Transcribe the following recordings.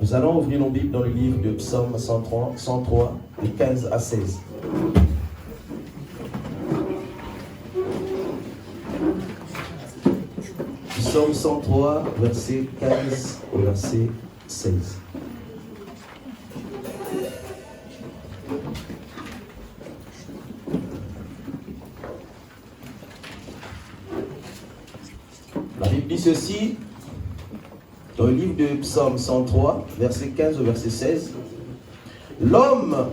Nous allons ouvrir nos Bibles dans le livre de Psaume 103, de 15 à 16. Psaume 103, verset 15 au verset 16. La Bible dit ceci, dans le livre de Psaume 103, verset 15 au verset 16. L'homme,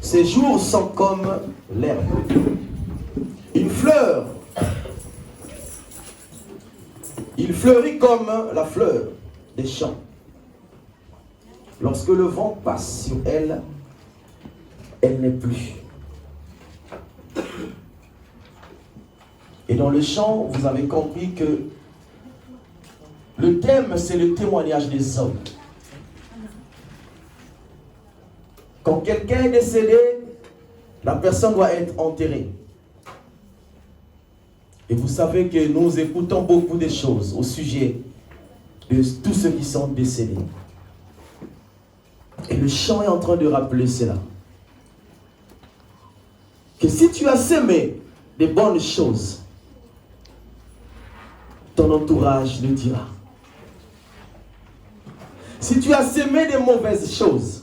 ses jours sont comme l'herbe, une fleur. Il fleurit comme la fleur des champs. Lorsque le vent passe sur elle, elle n'est plus. Et dans le chant, vous avez compris que le thème, c'est le témoignage des hommes. Quand quelqu'un est décédé, la personne doit être enterrée. Et vous savez que nous écoutons beaucoup de choses au sujet de tous ceux qui sont décédés. Et le chant est en train de rappeler cela. Que si tu as semé des bonnes choses, ton entourage le dira. Si tu as semé des mauvaises choses,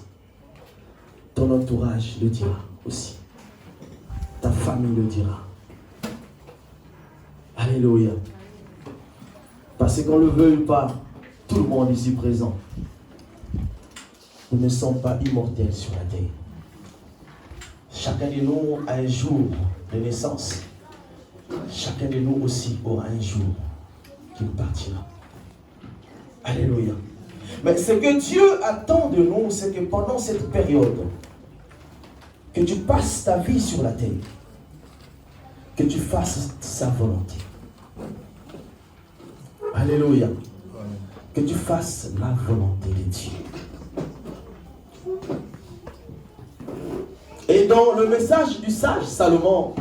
ton entourage le dira aussi. Ta famille le dira. Alléluia. Parce qu'on ne le veuille pas, tout le monde ici présent, nous ne sommes pas immortels sur la terre. Chacun de nous a un jour de naissance. Chacun de nous aussi aura un jour qu'il partira. Alléluia. Mais ce que Dieu attend de nous, c'est que pendant cette période, que tu passes ta vie sur la terre, que tu fasses sa volonté. Alléluia. Que tu fasses la volonté de Dieu. Et dans le message du sage Salomon,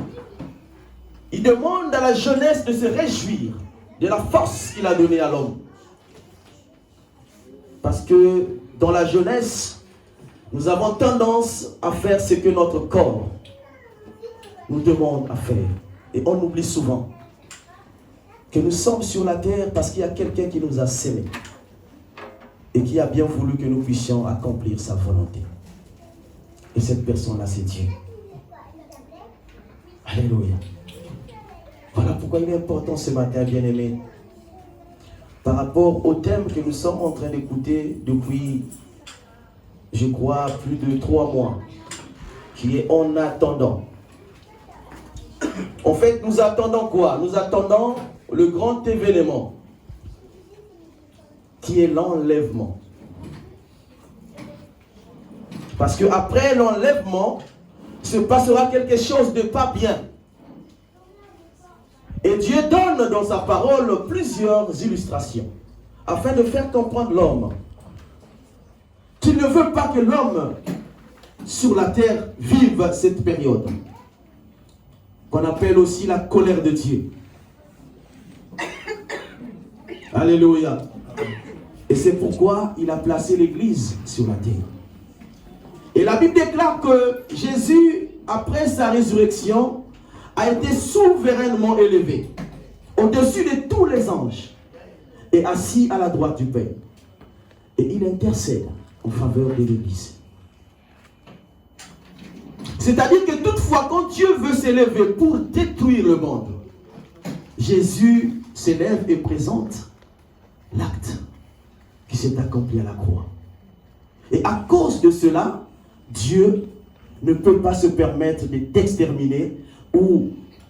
il demande à la jeunesse de se réjouir de la force qu'il a donnée à l'homme. Parce que dans la jeunesse, nous avons tendance à faire ce que notre corps nous demande à faire. Et on oublie souvent que nous sommes sur la terre parce qu'il y a quelqu'un qui nous a sémés et qui a bien voulu que nous puissions accomplir sa volonté. Et cette personne-là, c'est Dieu. Alléluia. Voilà pourquoi il est important ce matin, bien-aimés, par rapport au thème que nous sommes en train d'écouter depuis, je crois, plus de 3 mois, qui est en attendant. En fait, nous attendons quoi? Nous attendons le grand événement, qui est l'enlèvement. Parce qu'après l'enlèvement, se passera quelque chose de pas bien. Et Dieu donne dans sa parole plusieurs illustrations, afin de faire comprendre l'homme qu'il ne veut pas que l'homme sur la terre vive cette période, qu'on appelle aussi la colère de Dieu. Alléluia. Et c'est pourquoi il a placé l'Église sur la terre. Et la Bible déclare que Jésus, après sa résurrection, a été souverainement élevé au-dessus de tous les anges et assis à la droite du Père. Et il intercède en faveur de l'Église. C'est-à-dire que toutefois, quand Dieu veut s'élever pour détruire le monde, Jésus s'élève et présente l'acte qui s'est accompli à la croix. Et à cause de cela, Dieu ne peut pas se permettre d'exterminer ou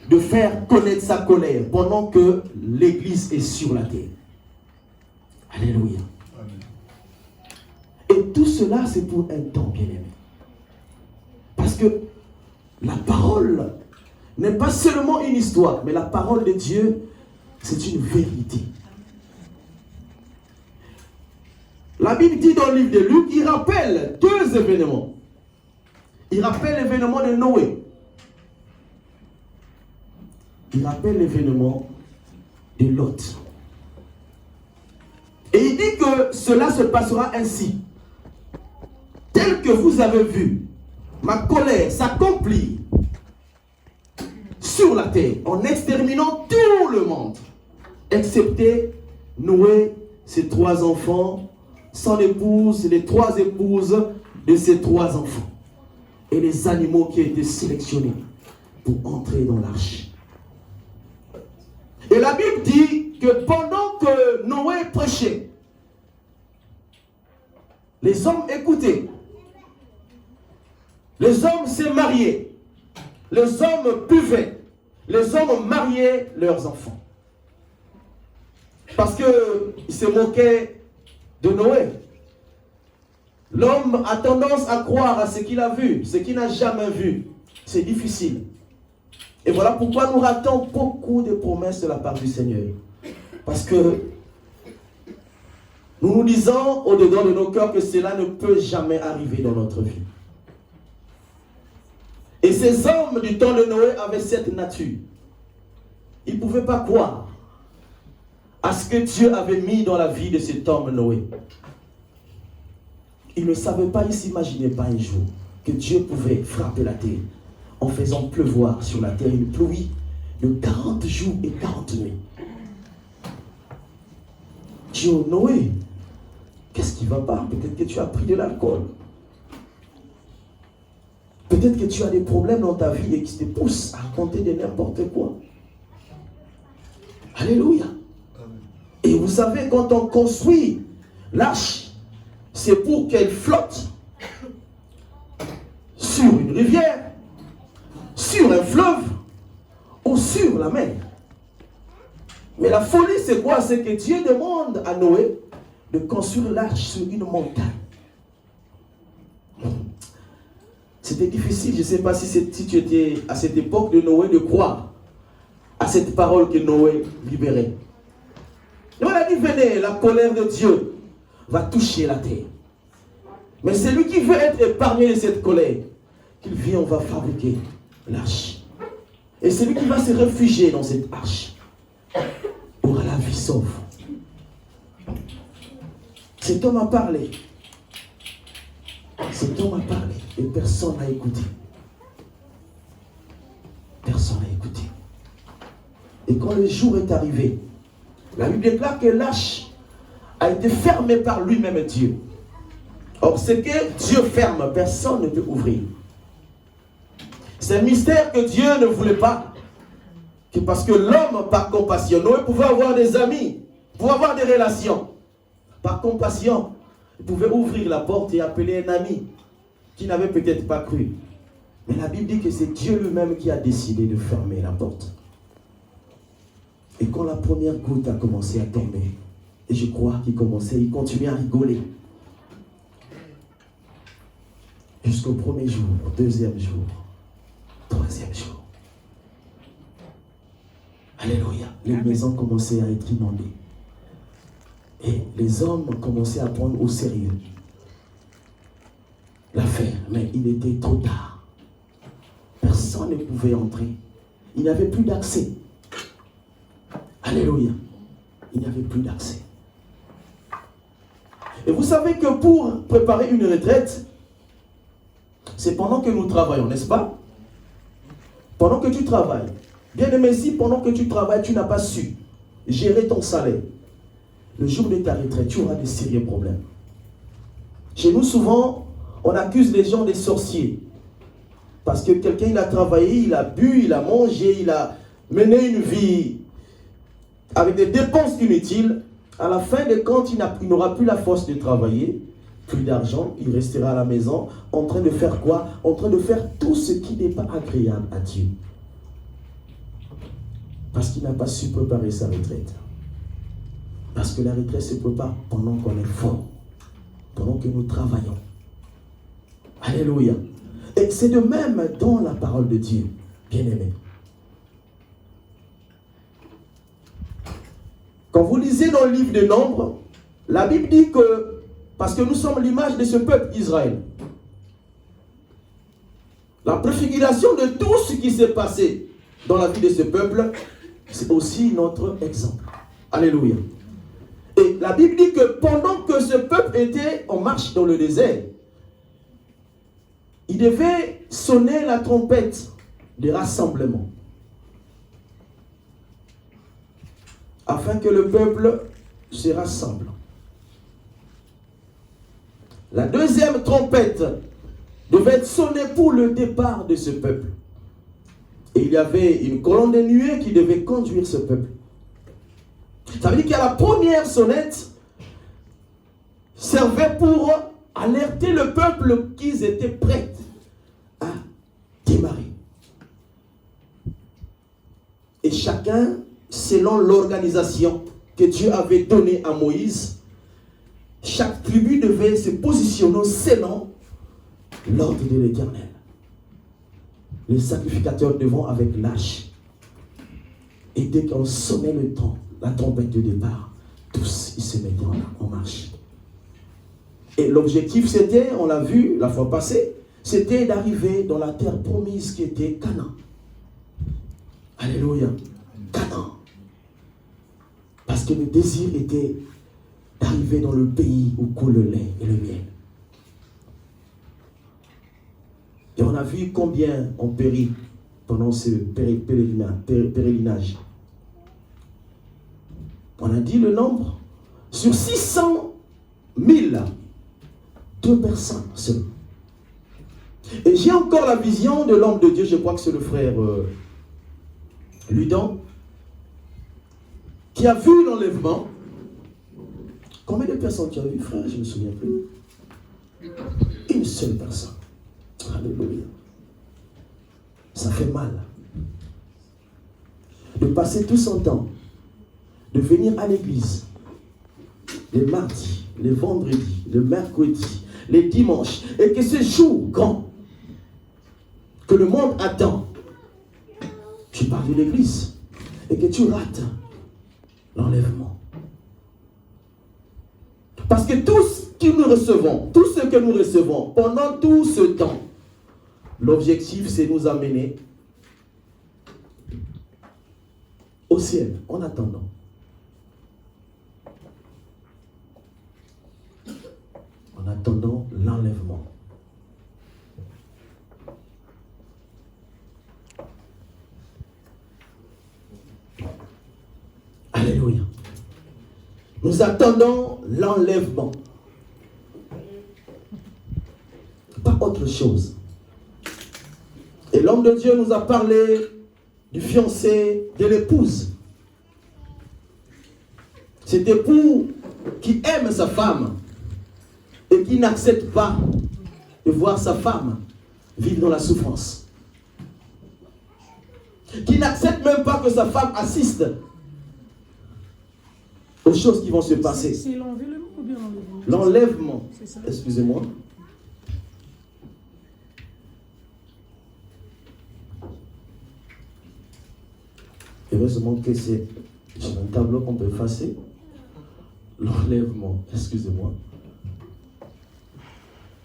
de faire connaître sa colère pendant que l'Église est sur la terre. Alléluia. Amen. Et tout cela, c'est pour un temps, bien-aimé. Parce que la parole n'est pas seulement une histoire, mais la parole de Dieu, c'est une vérité. La Bible dit dans le livre de Luc, il rappelle 2 événements. Il rappelle l'événement de Noé. Il rappelle l'événement de Lot. Et il dit que cela se passera ainsi. Tel que vous avez vu ma colère s'accomplir sur la terre en exterminant tout le monde, excepté Noé, ses 3 enfants, son épouse, les 3 épouses de ses 3 enfants et les animaux qui étaient sélectionnés pour entrer dans l'arche. Et la Bible dit que pendant que Noé prêchait, les hommes écoutaient, les hommes se mariaient, les hommes buvaient, les hommes mariaient leurs enfants. Parce qu'ils se moquaient de Noé. L'homme a tendance à croire à ce qu'il a vu, ce qu'il n'a jamais vu. C'est difficile. Et voilà pourquoi nous ratons beaucoup de promesses de la part du Seigneur. Parce que nous nous disons au-dedans de nos cœurs que cela ne peut jamais arriver dans notre vie. Et ces hommes du temps de Noé avaient cette nature. Ils ne pouvaient pas croire à ce que Dieu avait mis dans la vie de cet homme Noé. Ils ne savaient pas, ils ne s'imaginaient pas un jour que Dieu pouvait frapper la terre en faisant pleuvoir sur la terre une pluie de 40 jours et 40 nuits. Dieu, Noé, qu'est-ce qui ne va pas? Peut-être que tu as pris de l'alcool. Peut-être que tu as des problèmes dans ta vie et qui te poussent à raconter de n'importe quoi. Alléluia. Et vous savez, quand on construit l'arche, c'est pour qu'elle flotte sur une rivière, sur un fleuve ou sur la mer. Mais la folie, c'est quoi? C'est que Dieu demande à Noé de construire l'arche sur une montagne. C'était difficile, je ne sais pas si tu étais à cette époque de Noé, de croire à cette parole que Noé libérait. Noé a dit, venez, la colère de Dieu va toucher la terre. Mais celui qui veut être épargné de cette colère, qu'il vienne, on va fabriquer l'arche. Et celui qui va se réfugier dans cette arche aura la vie sauve. Cet homme a parlé. Cet homme a parlé et personne n'a écouté. Personne n'a écouté. Et quand le jour est arrivé, la Bible déclare que l'arche a été fermée par lui-même Dieu. Or, ce que Dieu ferme, personne ne peut ouvrir. C'est un mystère que Dieu ne voulait pas. Que parce que l'homme, par compassion, Noé pouvait avoir des amis, pouvait avoir des relations. Par compassion, il pouvait ouvrir la porte et appeler un ami qui n'avait peut-être pas cru. Mais la Bible dit que c'est Dieu lui-même qui a décidé de fermer la porte. Et quand la première goutte a commencé à tomber, et je crois qu'il continuait à rigoler. Jusqu'au premier jour, au deuxième jour, troisième jour. Alléluia. Les maisons commençaient à être inondées. Et les hommes commençaient à prendre au sérieux l'affaire. Mais il était trop tard. Personne ne pouvait entrer. Il n'y avait plus d'accès. Alléluia. Il n'y avait plus d'accès. Et vous savez que pour préparer une retraite, c'est pendant que nous travaillons, n'est-ce pas? Pendant que tu travailles. Bien aimé, si pendant que tu travailles, tu n'as pas su gérer ton salaire, le jour de ta retraite, tu auras de sérieux problèmes. Chez nous, souvent, on accuse les gens des sorciers. Parce que quelqu'un, il a travaillé, il a bu, il a mangé, il a mené une vie avec des dépenses inutiles. À la fin de compte, il n'aura plus la force de travailler, plus d'argent, il restera à la maison en train de faire quoi? En train de faire tout ce qui n'est pas agréable à Dieu. Parce qu'il n'a pas su préparer sa retraite. Parce que la retraite se prépare pendant qu'on est fort, pendant que nous travaillons. Alléluia. Et c'est de même dans la parole de Dieu, bien-aimés. Quand vous lisez dans le livre des Nombres, la Bible dit que, parce que nous sommes l'image de ce peuple Israël, la préfiguration de tout ce qui s'est passé dans la vie de ce peuple, c'est aussi notre exemple. Alléluia. Et la Bible dit que pendant que ce peuple était en marche dans le désert, il devait sonner la trompette de rassemblement. Afin que le peuple se rassemble. La deuxième trompette devait être sonnée pour le départ de ce peuple. Et il y avait une colonne de nuée qui devait conduire ce peuple. Ça veut dire qu'il y a la première sonnette servait pour alerter le peuple qu'ils étaient prêts à démarrer. Et chacun, selon l'organisation que Dieu avait donnée à Moïse, chaque tribu devait se positionner selon l'ordre de l'Éternel. Les sacrificateurs devant avec l'arche. Et dès qu'on sonnait le temps, la trompette de départ, tous ils se mettaient en marche. Et l'objectif c'était, on l'a vu la fois passée, c'était d'arriver dans la terre promise qui était Canaan. Alléluia. Canaan. Parce que le désir était d'arriver dans le pays où coule le lait et le miel. Et on a vu combien on périt pendant ce pèlerinage. On a dit le nombre. Sur 600 000, 2 personnes seulement. Et j'ai encore la vision de l'homme de Dieu, je crois que c'est le frère Ludon, qui a vu l'enlèvement. Combien de personnes tu as vu, frère? Je ne me souviens plus. Une seule personne. Alléluia. Ça fait mal. De passer tout son temps, de venir à l'église, les mardis, les vendredis, le mercredi, les dimanches, et que ce jour grand, que le monde attend, tu pars de l'église, et que tu rates l'enlèvement. Parce que tout ce que nous recevons pendant tout ce temps, l'objectif c'est nous amener au ciel en attendant. En attendant l'enlèvement. Alléluia. Nous attendons l'enlèvement. Pas autre chose. Et l'homme de Dieu nous a parlé du fiancé, de l'épouse. Cet époux qui aime sa femme et qui n'accepte pas de voir sa femme vivre dans la souffrance. Qui n'accepte même pas que sa femme assiste aux choses qui vont se passer. C'est l'enlèvement ou bien l'enlèvement? L'enlèvement. Excusez-moi. Heureusement que c'est un tableau qu'on peut effacer. L'enlèvement. Excusez-moi.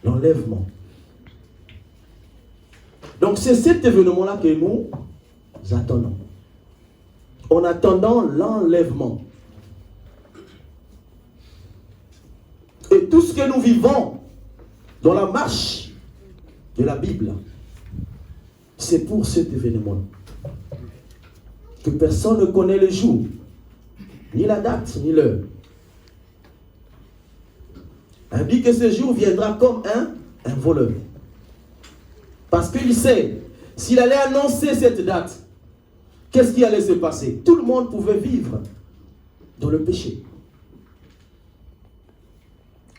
L'enlèvement. Donc c'est cet événement-là que nous attendons. En attendant l'enlèvement. Et tout ce que nous vivons dans la marche de la Bible, c'est pour cet événement. Que personne ne connaît le jour, ni la date, ni l'heure. Il dit que ce jour viendra comme un voleur. Parce qu'il sait, s'il allait annoncer cette date, qu'est-ce qui allait se passer? Tout le monde pouvait vivre dans le péché.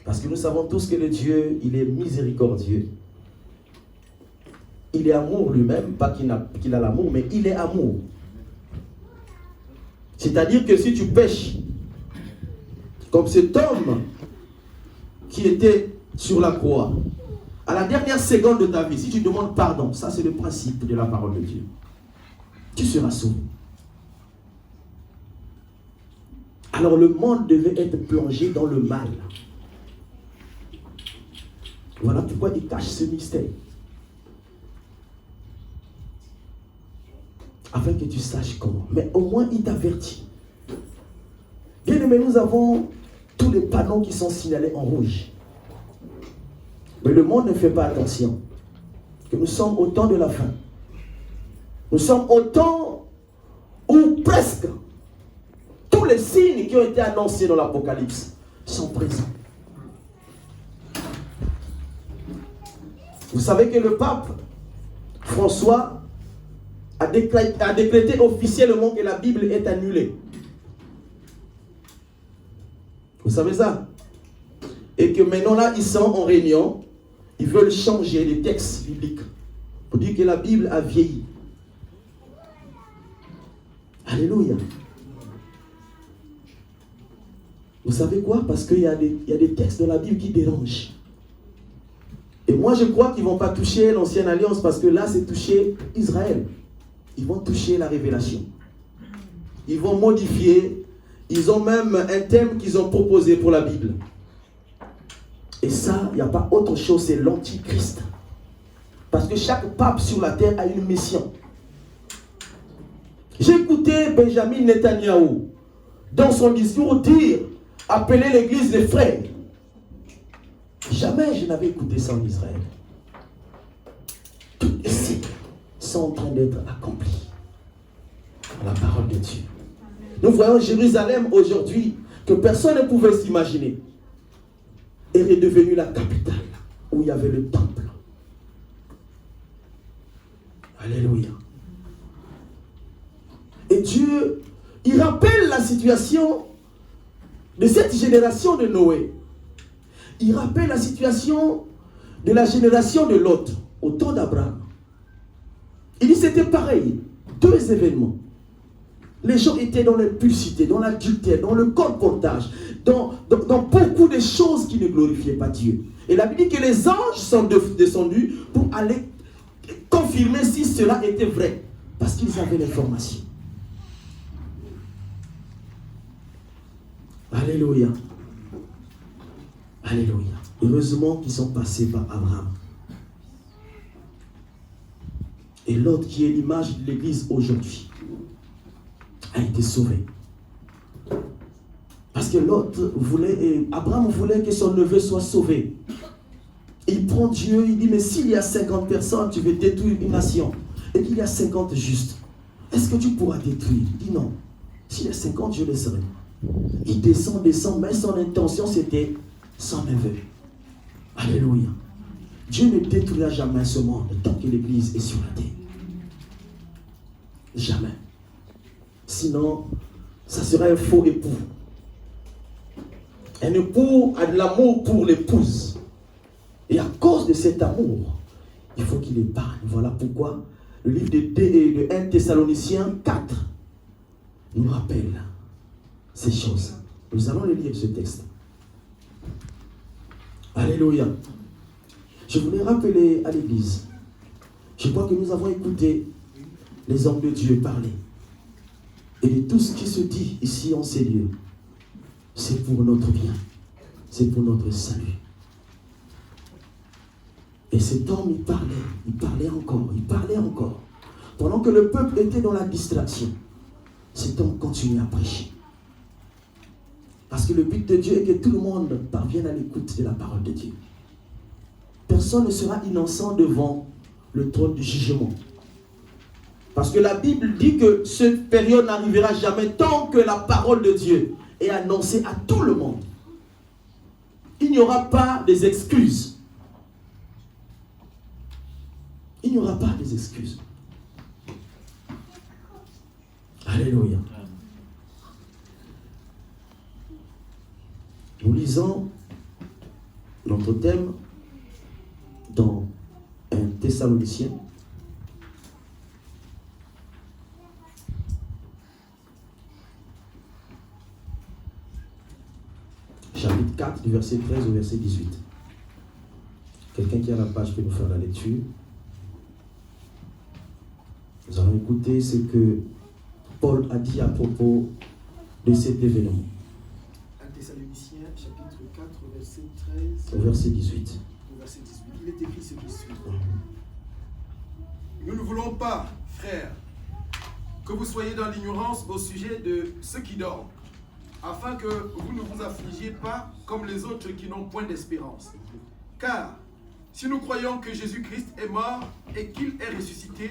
Parce que nous savons tous que le Dieu, il est miséricordieux. Il est amour lui-même, pas qu'il a l'amour, mais il est amour. C'est-à-dire que si tu pêches, comme cet homme qui était sur la croix, à la dernière seconde de ta vie, si tu demandes pardon, ça c'est le principe de la parole de Dieu, tu seras sauvé. Alors le monde devait être plongé dans le mal. Voilà pourquoi il cache ce mystère. Afin que tu saches comment. Mais au moins il t'avertit. Bien aimé, nous avons les panneaux qui sont signalés en rouge. Mais le monde ne fait pas attention. Que nous sommes au temps de la fin. Nous sommes au temps où presque tous les signes qui ont été annoncés dans l'Apocalypse sont présents. Vous savez que le pape François a décrété officiellement que la Bible est annulée. Vous savez ça? Et que maintenant là, ils sont en réunion, ils veulent changer les textes bibliques pour dire que la Bible a vieilli. Alléluia. Vous savez quoi? Parce qu'il y a des textes de la Bible qui dérangent. Et moi je crois qu'ils ne vont pas toucher l'ancienne alliance parce que là c'est toucher Israël. Ils vont toucher la révélation. Ils vont modifier. Ils ont même un thème qu'ils ont proposé pour la Bible. Et ça, il n'y a pas autre chose, c'est l'antichrist. Parce que chaque pape sur la terre a une mission. J'ai écouté Benjamin Netanyahu dans son discours dire, appeler l'église des frères. Jamais je n'avais écouté ça en Israël. Tous les cycles sont en train d'être accomplis par la parole de Dieu. Nous voyons Jérusalem aujourd'hui que personne ne pouvait s'imaginer est redevenue la capitale où il y avait le temple. Alléluia. Et Dieu, il rappelle la situation de cette génération de Noé. Il rappelle la situation de la génération de Lot au temps d'Abraham. Il dit c'était pareil, deux événements. Les gens étaient dans l'impulsité, dans l'adultère, dans le colportage, dans beaucoup de choses qui ne glorifiaient pas Dieu. Et la Bible dit que les anges sont descendus pour aller confirmer si cela était vrai. Parce qu'ils avaient l'information. Alléluia. Alléluia. Heureusement qu'ils sont passés par Abraham. Et l'autre qui est l'image de l'église aujourd'hui a été sauvé. Parce que l'autre voulait, Abraham voulait que son neveu soit sauvé. Il prend Dieu, il dit, mais s'il y a 50 personnes, tu veux détruire une nation, et qu'il y a 50 justes, est-ce que tu pourras détruire? Il dit non. S'il y a 50, je le serai. Il descend, mais son intention c'était son neveu. Alléluia. Dieu ne détruira jamais ce monde tant que l'église est sur la terre. Jamais. Sinon, ça serait un faux époux. Un époux a de l'amour pour l'épouse. Et à cause de cet amour, il faut qu'il épargne. Voilà pourquoi le livre de 1 Thessaloniciens 4 nous rappelle ces choses. Nous allons le lire ce texte. Alléluia. Je voulais rappeler à l'église. Je crois que nous avons écouté les hommes de Dieu parler. Et de tout ce qui se dit ici en ces lieux, c'est pour notre bien. C'est pour notre salut. Et cet homme, il parlait encore. Pendant que le peuple était dans la distraction, cet homme continuait à prêcher. Parce que le but de Dieu est que tout le monde parvienne à l'écoute de la parole de Dieu. Personne ne sera innocent devant le trône du jugement. Parce que la Bible dit que cette période n'arrivera jamais tant que la parole de Dieu est annoncée à tout le monde. Il n'y aura pas des excuses. Il n'y aura pas des excuses. Alléluia. Nous lisons notre thème dans 1 Thessaloniciens. Chapitre 4, du verset 13 au verset 18. Quelqu'un qui a la page peut nous faire la lecture. Nous allons écouter ce que Paul a dit à propos de cet événement. 1 Thessaloniciens, chapitre 4, verset 13 au verset 18. Au verset 18. Il est écrit ce qui suit. Nous ne voulons pas, frères, que vous soyez dans l'ignorance au sujet de ceux qui dorment, afin que vous ne vous affligiez pas comme les autres qui n'ont point d'espérance. Car si nous croyons que Jésus-Christ est mort et qu'il est ressuscité,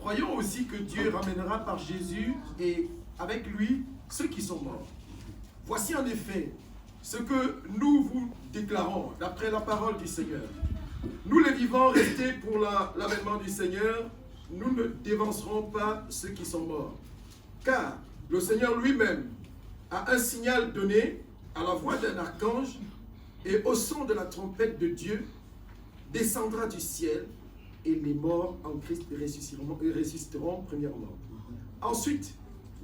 croyons aussi que Dieu ramènera par Jésus et avec lui ceux qui sont morts. Voici en effet ce que nous vous déclarons d'après la parole du Seigneur. Nous les vivants restés pour l'avènement du Seigneur, nous ne dévancerons pas ceux qui sont morts. Car le Seigneur lui-même a un signal donné à la voix d'un archange et au son de la trompette de Dieu, descendra du ciel et les morts en Christ ressusciteront premièrement. Ensuite,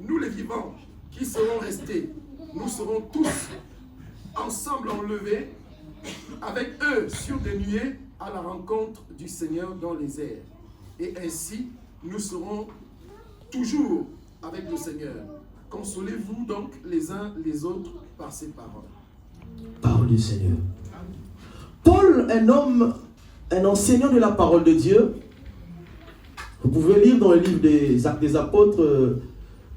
nous les vivants qui serons restés, nous serons tous ensemble enlevés avec eux sur des nuées à la rencontre du Seigneur dans les airs. Et ainsi, nous serons toujours avec le Seigneur. Consolez-vous donc les uns les autres par ces paroles. Parole du Seigneur. Paul, un homme, un enseignant de la parole de Dieu, vous pouvez lire dans le livre des Actes des Apôtres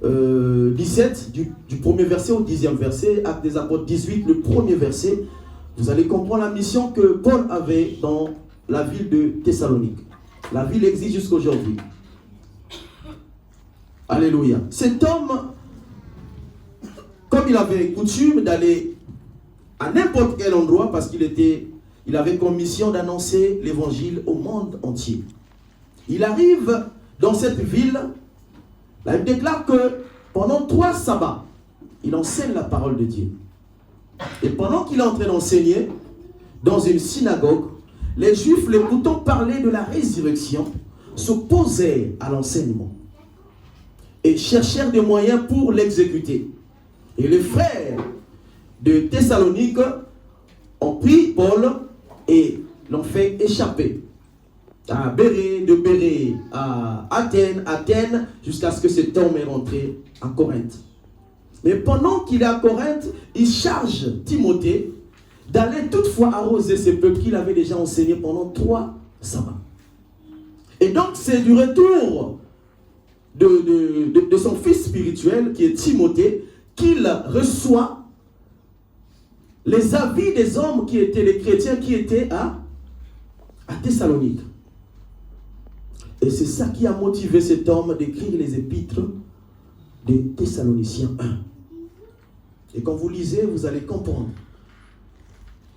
17, du premier verset au 10e verset, Actes des Apôtres 18, le premier verset, vous allez comprendre la mission que Paul avait dans la ville de Thessalonique. La ville existe jusqu'à aujourd'hui. Alléluia. Cet homme, comme il avait coutume d'aller à n'importe quel endroit, parce il avait comme mission d'annoncer l'évangile au monde entier. Il arrive dans cette ville, là, il déclare que pendant 3 sabbats, il enseigne la parole de Dieu. Et pendant qu'il est en train d'enseigner dans une synagogue, les Juifs, l'écoutant parler de la résurrection, s'opposaient à l'enseignement et cherchèrent des moyens pour l'exécuter. Et les frères de Thessalonique ont pris Paul et l'ont fait échapper à Bérée, de Bérée à Athènes, jusqu'à ce que cet homme est rentré à Corinthe. Mais pendant qu'il est à Corinthe, il charge Timothée d'aller toutefois arroser ces peuples qu'il avait déjà enseignés pendant 3 sabbats. Et donc c'est du retour de son fils spirituel, qui est Timothée, qu'il reçoit les avis des hommes qui étaient les chrétiens qui étaient à Thessalonique. Et c'est ça qui a motivé cet homme d'écrire les épîtres des Thessaloniciens 1. Et quand vous lisez, vous allez comprendre.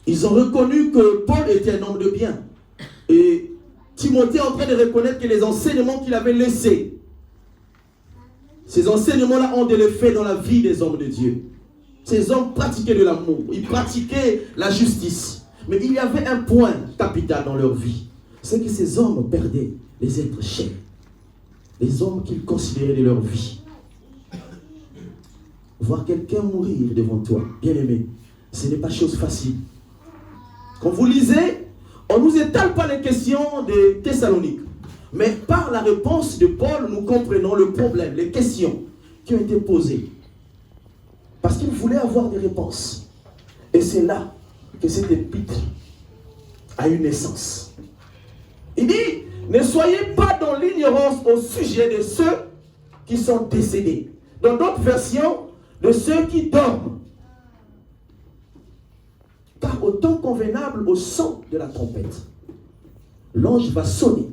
Ils ont reconnu que Paul était un homme de bien. Et Timothée est en train de reconnaître que les enseignements qu'il avait laissés, ces enseignements-là ont de l'effet dans la vie des hommes de Dieu. Ces hommes pratiquaient de l'amour, ils pratiquaient la justice. Mais il y avait un point capital dans leur vie. C'est que ces hommes perdaient les êtres chers. Les hommes qu'ils considéraient de leur vie. Voir quelqu'un mourir devant toi, bien-aimé, ce n'est pas chose facile. Quand vous lisez, on ne nous étale pas les questions des Thessaloniques. Mais par la réponse de Paul, nous comprenons le problème, les questions qui ont été posées. Parce qu'il voulait avoir des réponses. Et c'est là que cet épître a eu naissance. Il dit, ne soyez pas dans l'ignorance au sujet de ceux qui sont décédés. Dans d'autres versions, de ceux qui dorment. Car au temps convenable au son de la trompette, l'ange va sonner.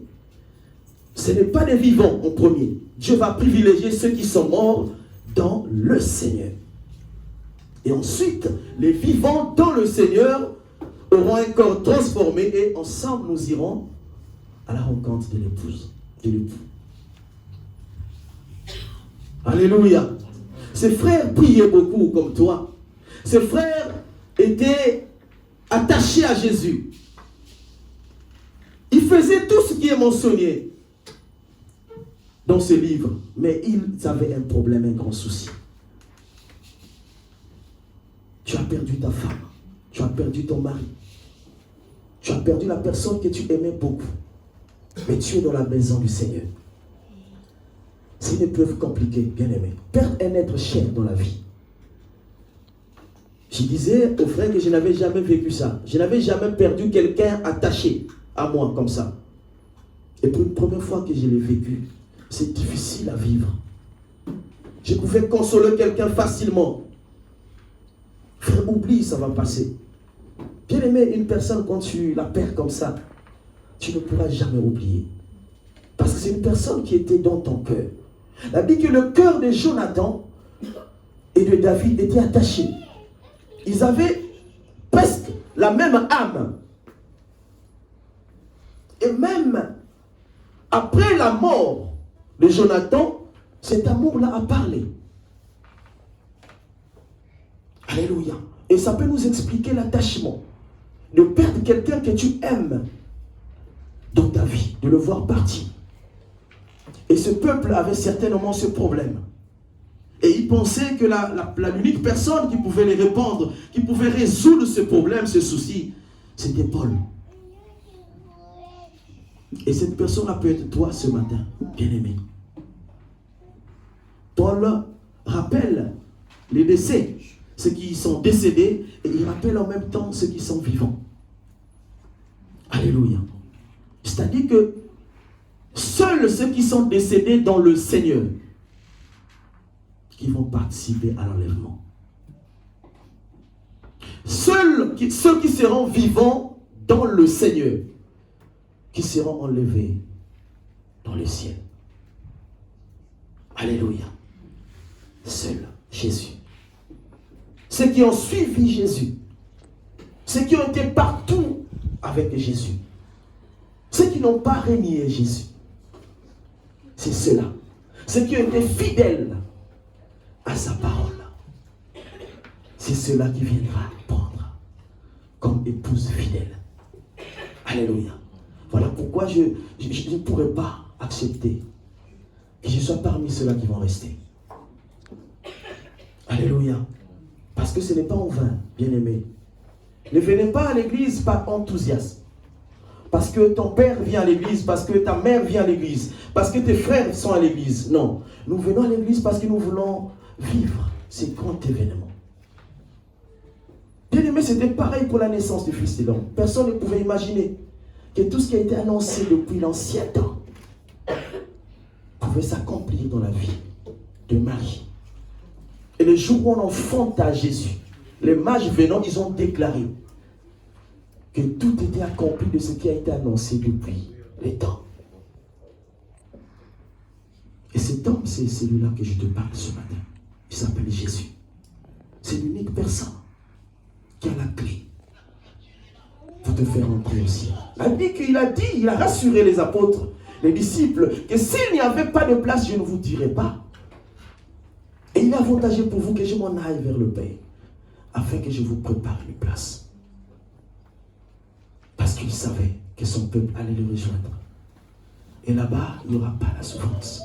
Ce n'est pas des vivants en premier. Dieu va privilégier ceux qui sont morts dans le Seigneur. Et ensuite, les vivants dans le Seigneur auront un corps transformé et ensemble nous irons à la rencontre de l'épouse, de l'époux. Alléluia. Ses frères priaient beaucoup comme toi. Ses frères étaient attachés à Jésus. Ils faisaient tout ce qui est mentionné dans ce livre. Mais ils avaient un problème, un grand souci. Tu as perdu ta femme. Tu as perdu ton mari. Tu as perdu la personne que tu aimais beaucoup. Mais tu es dans la maison du Seigneur. C'est une épreuve compliquée, bien-aimé. Perdre un être cher dans la vie. Je disais aux frères que je n'avais jamais vécu ça. Je n'avais jamais perdu quelqu'un attaché à moi comme ça. Et pour une première fois que je l'ai vécu, c'est difficile à vivre. Je pouvais consoler quelqu'un facilement. Frère, oublie, ça va passer. Bien aimé, une personne, quand tu la perds comme ça, tu ne pourras jamais oublier. Parce que c'est une personne qui était dans ton cœur. La Bible dit que le cœur de Jonathan et de David était attaché. Ils avaient presque la même âme. Et même après la mort de Jonathan, cet amour-là a parlé. Alléluia. Et ça peut nous expliquer l'attachement. De perdre quelqu'un que tu aimes dans ta vie, de le voir partir. Et ce peuple avait certainement ce problème. Et il pensait que l'unique personne qui pouvait les répondre, qui pouvait résoudre ce problème, ce souci, c'était Paul. Et cette personne-là peut être toi ce matin, bien-aimé. Paul rappelle les décès, ceux qui sont décédés, et il rappelle en même temps ceux qui sont vivants. Alléluia. C'est-à-dire que seuls ceux qui sont décédés dans le Seigneur qui vont participer à l'enlèvement. Seuls ceux qui seront vivants dans le Seigneur qui seront enlevés dans le ciel. Alléluia. Seul Jésus. Ceux qui ont suivi Jésus. Ceux qui ont été partout avec Jésus. Ceux qui n'ont pas renié Jésus. C'est ceux-là. Ceux qui ont été fidèles à sa parole. C'est ceux-là qui viendra prendre comme épouse fidèle. Alléluia. Voilà pourquoi je ne pourrais pas accepter que je sois parmi ceux-là qui vont rester. Alléluia. Parce que ce n'est pas en vain, bien-aimé. Ne venez pas à l'église par enthousiasme. Parce que ton père vient à l'église, parce que ta mère vient à l'église, parce que tes frères sont à l'église. Non. Nous venons à l'église parce que nous voulons vivre ces grands événements. Bien-aimé, c'était pareil pour la naissance du Fils de l'homme. Personne ne pouvait imaginer que tout ce qui a été annoncé depuis l'ancien temps pouvait s'accomplir dans la vie de Marie. Et le jour où on enfanta Jésus, les mages venant, ils ont déclaré que tout était accompli de ce qui a été annoncé depuis les temps. Et cet homme, c'est celui-là que je te parle ce matin. Il s'appelle Jésus. C'est l'unique personne qui a la clé pour te faire entrer aussi. Il a rassuré les apôtres, les disciples, que s'il n'y avait pas de place, je ne vous dirai pas. Et il est avantageux pour vous que je m'en aille vers le Père, afin que je vous prépare une place. Parce qu'il savait que son peuple allait le rejoindre. Et là-bas, il n'y aura pas la souffrance.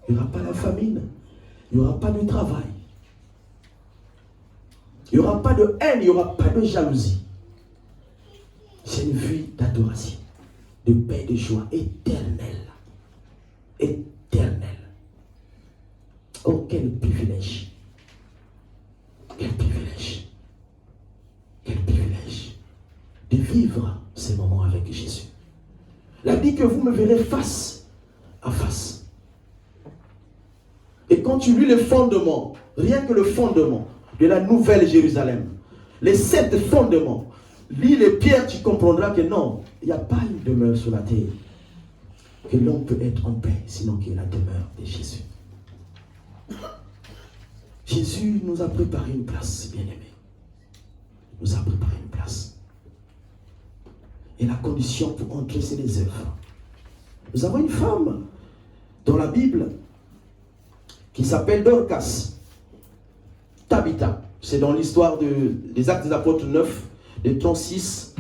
Il n'y aura pas la famine. Il n'y aura pas de travail. Il n'y aura pas de haine. Il n'y aura pas de jalousie. C'est une vie d'adoration, de paix et de joie éternelle. Éternelle. Oh, quel privilège. Quel privilège. Quel privilège de vivre ces moments avec Jésus. Il a dit que vous me verrez face à face. Et quand tu lis le fondement, rien que le fondement de la nouvelle Jérusalem, les 7 fondements, lis les pierres, tu comprendras que non, il n'y a pas une demeure sur la terre que l'on peut être en paix, sinon qu'il y a la demeure de Jésus. Jésus nous a préparé une place, bien-aimés. Il nous a préparé une place. Et la condition pour entrer, c'est les œuvres. Nous avons une femme dans la Bible qui s'appelle Dorcas, Tabitha. C'est dans l'histoire des Actes des Apôtres 9, de 36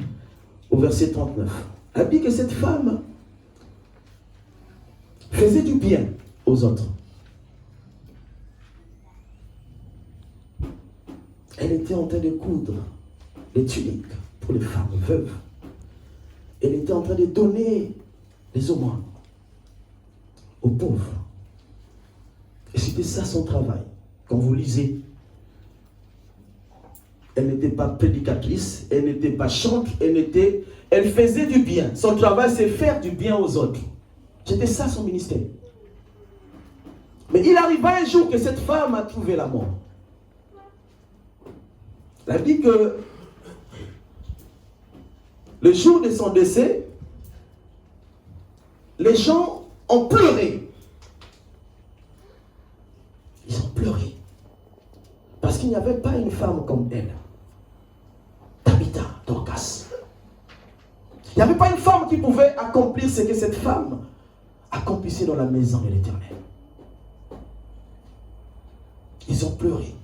au verset 39. Elle dit que cette femme faisait du bien aux autres. Elle était en train de coudre des tuniques pour les femmes veuves. Elle était en train de donner les aumônes aux pauvres. Et c'était ça son travail. Quand vous lisez, elle n'était pas prédicatrice, elle n'était pas chante, elle faisait du bien. Son travail, c'est faire du bien aux autres. C'était ça son ministère. Mais il arriva un jour que cette femme a trouvé la mort. Il a dit que le jour de son décès, les gens ont pleuré. Ils ont pleuré. Parce qu'il n'y avait pas une femme comme elle. Tabitha, Dorcas. Il n'y avait pas une femme qui pouvait accomplir ce que cette femme accomplissait dans la maison de l'Éternel. Ils ont pleuré.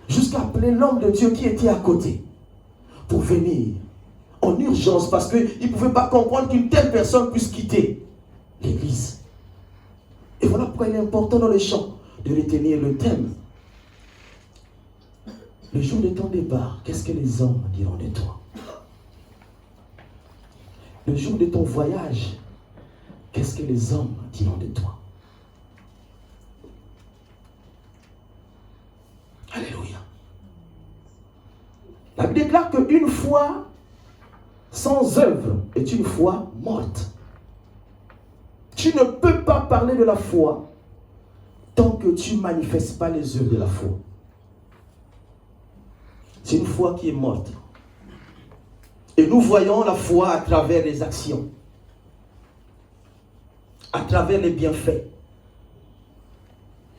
Jusqu'à appeler l'homme de Dieu qui était à côté pour venir en urgence parce qu'ils ne pouvaient pas comprendre qu'une telle personne puisse quitter l'église. Et voilà pourquoi il est important dans les chants de retenir le thème. Le jour de ton départ, qu'est-ce que les hommes diront de toi? Le jour de ton voyage, qu'est-ce que les hommes diront de toi? Alléluia. La Bible déclare qu'une foi sans œuvre est une foi morte. Tu ne peux pas parler de la foi tant que tu ne manifestes pas les œuvres de la foi. C'est une foi qui est morte. Et nous voyons la foi à travers les actions, à travers les bienfaits.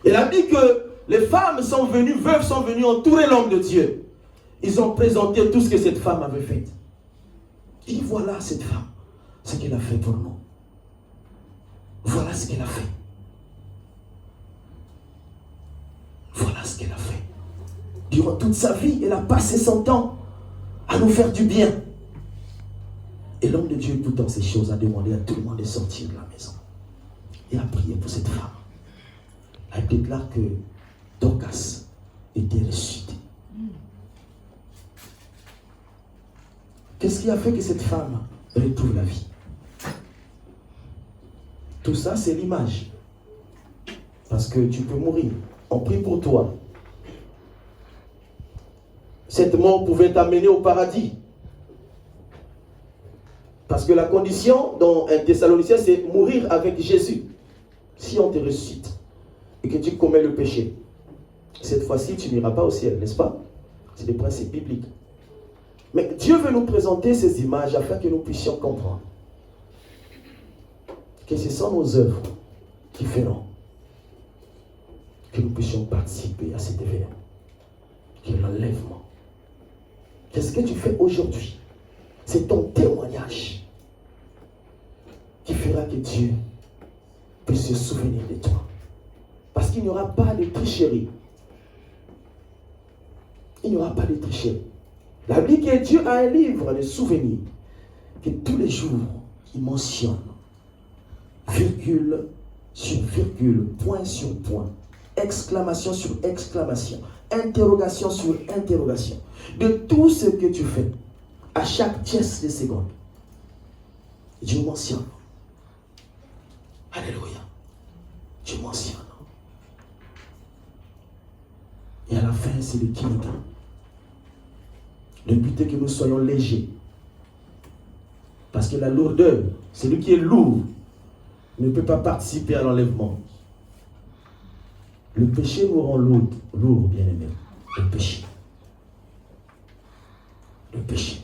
Il a dit que les femmes sont venues, veuves sont venues entourer l'homme de Dieu. Ils ont présenté tout ce que cette femme avait fait. Et voilà cette femme, ce qu'elle a fait pour nous. Voilà ce qu'elle a fait. Voilà ce qu'elle a fait. Durant toute sa vie, elle a passé son temps à nous faire du bien. Et l'homme de Dieu, écoutant ces choses, a demandé à tout le monde de sortir de la maison. Et a prié pour cette femme. Elle déclare que Dorcas était ressuscitée. Qu'est-ce qui a fait que cette femme retrouve la vie? Tout ça, c'est l'image. Parce que tu peux mourir. On prie pour toi. Cette mort pouvait t'amener au paradis. Parce que la condition dans un Thessaloniciens, c'est mourir avec Jésus. Si on te ressuscite et que tu commets le péché, cette fois-ci, tu n'iras pas au ciel, n'est-ce pas? C'est des principes bibliques. Mais Dieu veut nous présenter ces images afin que nous puissions comprendre que ce sont nos œuvres qui feront que nous puissions participer à cet événement, qui est l'enlèvement. Qu'est-ce que tu fais aujourd'hui? C'est ton témoignage qui fera que Dieu puisse se souvenir de toi. Parce qu'il n'y aura pas de tricherie. Il n'y aura pas de tricherie. La Bible dit que Dieu a un livre de souvenirs que tous les jours, il mentionne, virgule sur virgule, point sur point, exclamation sur exclamation, interrogation sur interrogation, de tout ce que tu fais, à chaque tierce de seconde. Dieu mentionne. Alléluia. Dieu mentionne. Et à la fin, c'est le kingdom. Le but est que nous soyons légers. Parce que la lourdeur, celui qui est lourd, ne peut pas participer à l'enlèvement. Le péché nous rend lourd, bien aimé. Le péché. Le péché.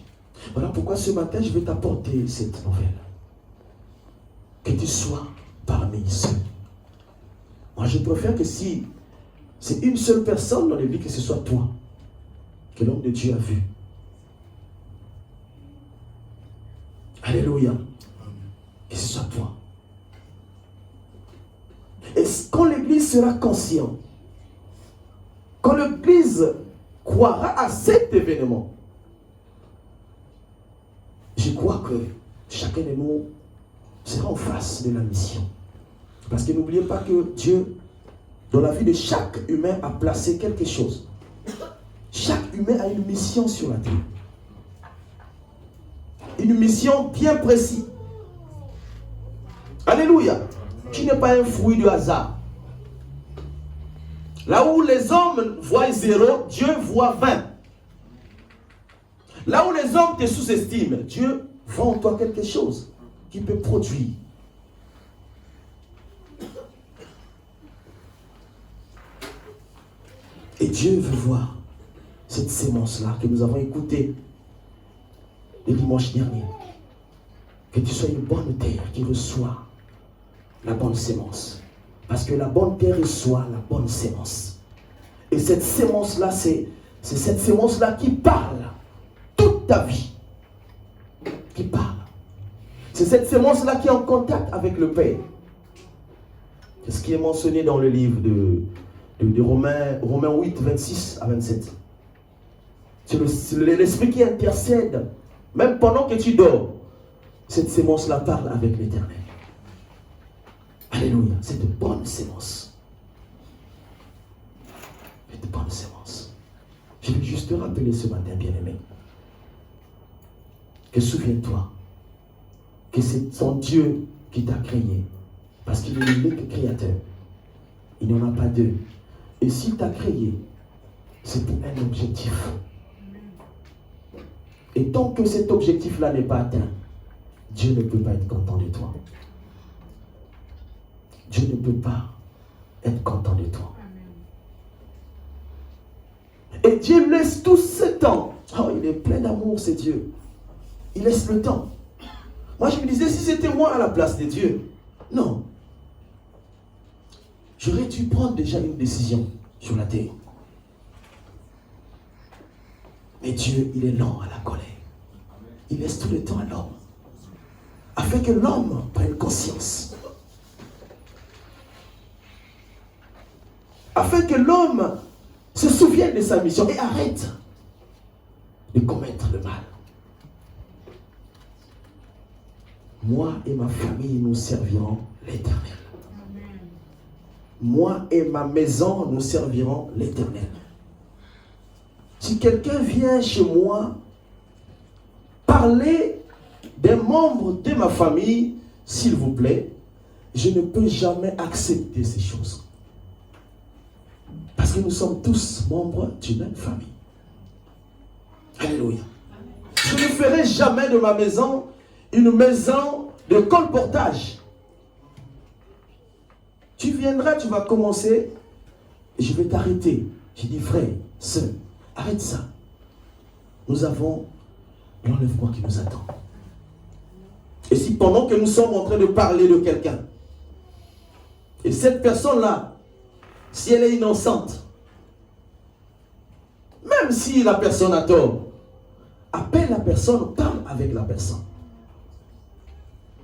Voilà pourquoi ce matin, je vais t'apporter cette nouvelle. Que tu sois parmi ceux. Moi, je préfère que si c'est une seule personne dans la vie, que ce soit toi, que l'homme de Dieu a vu. Alléluia. Que ce soit toi. Et quand l'Église sera consciente, quand l'Église croira à cet événement, je crois que chacun de nous sera en face de la mission. Parce que n'oubliez pas que Dieu, dans la vie de chaque humain, a placé quelque chose. Chaque humain a une mission sur la terre. Une mission bien précise. Alléluia. Qui n'est pas un fruit du hasard. Là où les hommes voient 0, Dieu voit 20. Là où les hommes te sous-estiment, Dieu voit en toi quelque chose qui peut produire. Et Dieu veut voir cette sémence-là que nous avons écoutée le dimanche dernier. Que tu sois une bonne terre qui reçoit la bonne sémence. Parce que la bonne terre reçoit la bonne sémence. Et cette sémence-là, c'est cette sémence-là qui parle toute ta vie. Qui parle. C'est cette sémence-là qui est en contact avec le Père. C'est ce qui est mentionné dans le livre de Romains 8, 26 à 27. C'est l'Esprit qui intercède. Même pendant que tu dors, cette sémence-là parle avec l'Éternel. Alléluia. C'est de bonnes sémences. C'est de bonnes sémences. Je vais juste te rappeler ce matin, bien-aimé, que souviens-toi que c'est ton Dieu qui t'a créé. Parce qu'il est l'unique créateur. Il n'y en a pas deux. Et s'il t'a créé, c'est pour un objectif. Et tant que cet objectif-là n'est pas atteint, Dieu ne peut pas être content de toi. Dieu ne peut pas être content de toi. Et Dieu laisse tout ce temps. Oh, il est plein d'amour, c'est Dieu. Il laisse le temps. Moi, je me disais, si c'était moi à la place de Dieu, non. J'aurais dû prendre déjà une décision sur la terre. Mais Dieu, il est lent à la colère. Il laisse tout le temps à l'homme. Afin que l'homme prenne conscience. Afin que l'homme se souvienne de sa mission et arrête de commettre le mal. Moi et ma famille, nous servirons l'Éternel. Moi et ma maison, nous servirons l'Éternel. Si quelqu'un vient chez moi parler des membres de ma famille, s'il vous plaît, je ne peux jamais accepter ces choses. Parce que nous sommes tous membres d'une même famille. Alléluia. Je ne ferai jamais de ma maison une maison de colportage. Tu viendras, tu vas commencer, et je vais t'arrêter. J'ai dit, frère, sœur, arrête ça. Nous avons l'enlèvement qui nous attend. Et si pendant que nous sommes en train de parler de quelqu'un, et cette personne-là, si elle est innocente, même si la personne a tort, appelle la personne, parle avec la personne.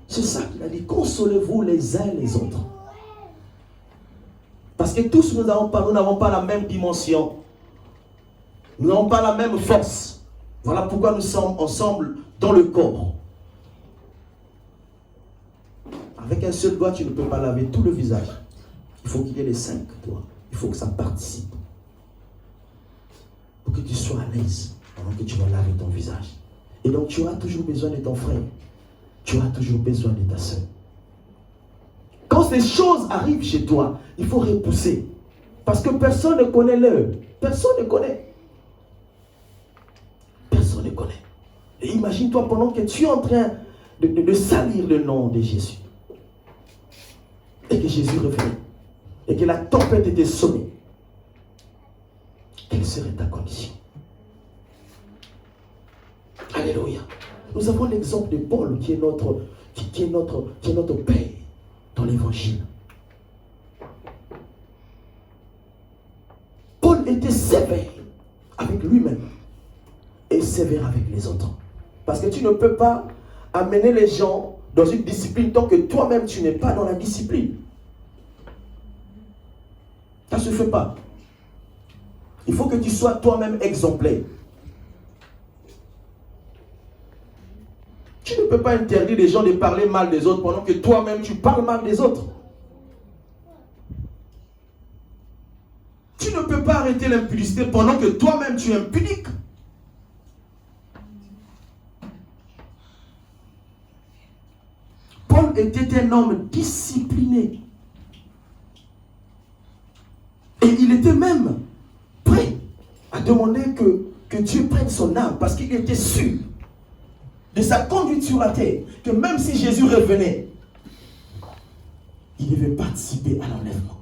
C'est ça qu'il a dit, consolez-vous les uns les autres. Parce que tous nous n'avons pas la même dimension. Nous n'avons pas la même force. Voilà pourquoi nous sommes ensemble dans le corps. Avec un seul doigt, tu ne peux pas laver tout le visage. Il faut qu'il y ait les 5 doigts. Il faut que ça participe. Pour que tu sois à l'aise pendant que tu vas laver ton visage. Et donc tu auras toujours besoin de ton frère. Tu auras toujours besoin de ta soeur. Quand ces choses arrivent chez toi, il faut repousser. Parce que personne ne connaît l'heure. Personne ne connaît. Personne ne connaît. Et imagine-toi pendant que tu es en train de salir le nom de Jésus. Et que Jésus revenait. Et que la tempête était sonnée. Quelle serait ta condition? Alléluia. Nous avons l'exemple de Paul qui est notre père dans l'évangile. Paul était sévère avec lui-même et sévère avec les autres. Parce que tu ne peux pas amener les gens dans une discipline tant que toi-même tu n'es pas dans la discipline. Ça ne se fait pas. Il faut que tu sois toi-même exemplaire. Tu ne peux pas interdire les gens de parler mal des autres pendant que toi-même tu parles mal des autres. Tu ne peux pas arrêter l'impudicité pendant que toi-même tu es impudique. Paul était un homme discipliné. Et il était même prêt à demander que Dieu prenne son âme parce qu'il était sûr de sa conduite sur la terre, que même si Jésus revenait, il devait participer à l'enlèvement.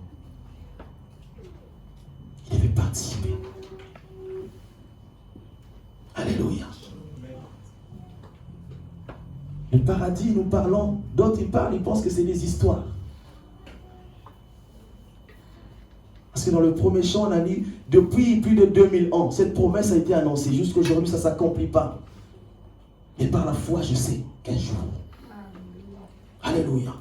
Il devait participer. Alléluia. Le paradis, nous parlons, d'autres ils parlent, ils pensent que c'est des histoires. Parce que dans le premier chant, on a dit, depuis plus de 2000 ans, cette promesse a été annoncée. Jusqu'à aujourd'hui, ça ne s'accomplit pas. Mais par la foi, je sais qu'un jour, alléluia,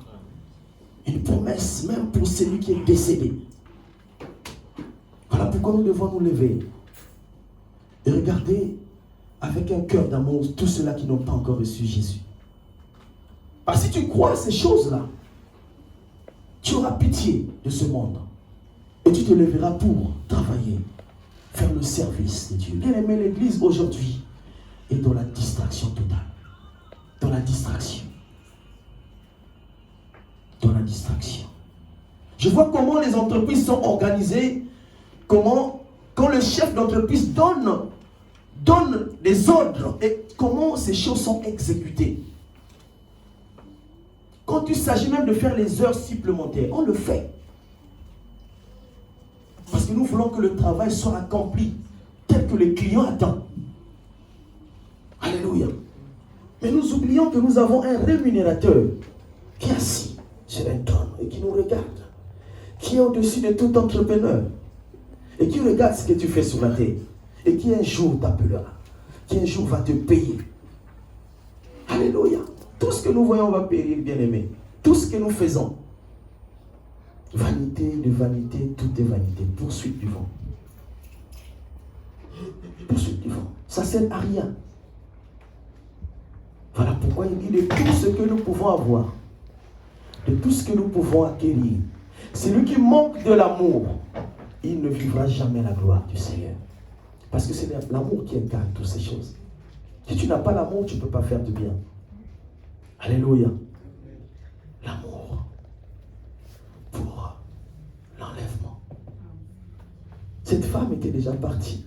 une promesse, même pour celui qui est décédé. Voilà pourquoi nous devons nous lever et regarder avec un cœur d'amour tous ceux-là qui n'ont pas encore reçu Jésus. Parce que si tu crois à ces choses-là, tu auras pitié de ce monde. Et tu te lèveras pour travailler, faire le service de Dieu. Bien aimé, l'église aujourd'hui est dans la distraction totale. Dans la distraction. Dans la distraction. Je vois comment les entreprises sont organisées, comment, quand le chef d'entreprise donne des ordres et comment ces choses sont exécutées. Quand il s'agit même de faire les heures supplémentaires, on le fait. Parce que nous voulons que le travail soit accompli tel que les clients attendent. Alléluia. Mais nous oublions que nous avons un rémunérateur qui est assis sur un trône et qui nous regarde, qui est au-dessus de tout entrepreneur et qui regarde ce que tu fais sur la terre et qui un jour t'appellera, qui un jour va te payer. Alléluia. Tout ce que nous voyons va périr, bien-aimés. Tout ce que nous faisons. Vanité de vanité, tout est vanité. Poursuite du vent. Poursuite du vent. Ça ne sert à rien. Voilà pourquoi il dit de tout ce que nous pouvons avoir, de tout ce que nous pouvons acquérir. Celui qui manque de l'amour, il ne vivra jamais la gloire du Seigneur. Parce que c'est l'amour qui incarne toutes ces choses. Si tu n'as pas l'amour, tu ne peux pas faire du bien. Alléluia. L'amour pour l'enlèvement. Cette femme était déjà partie.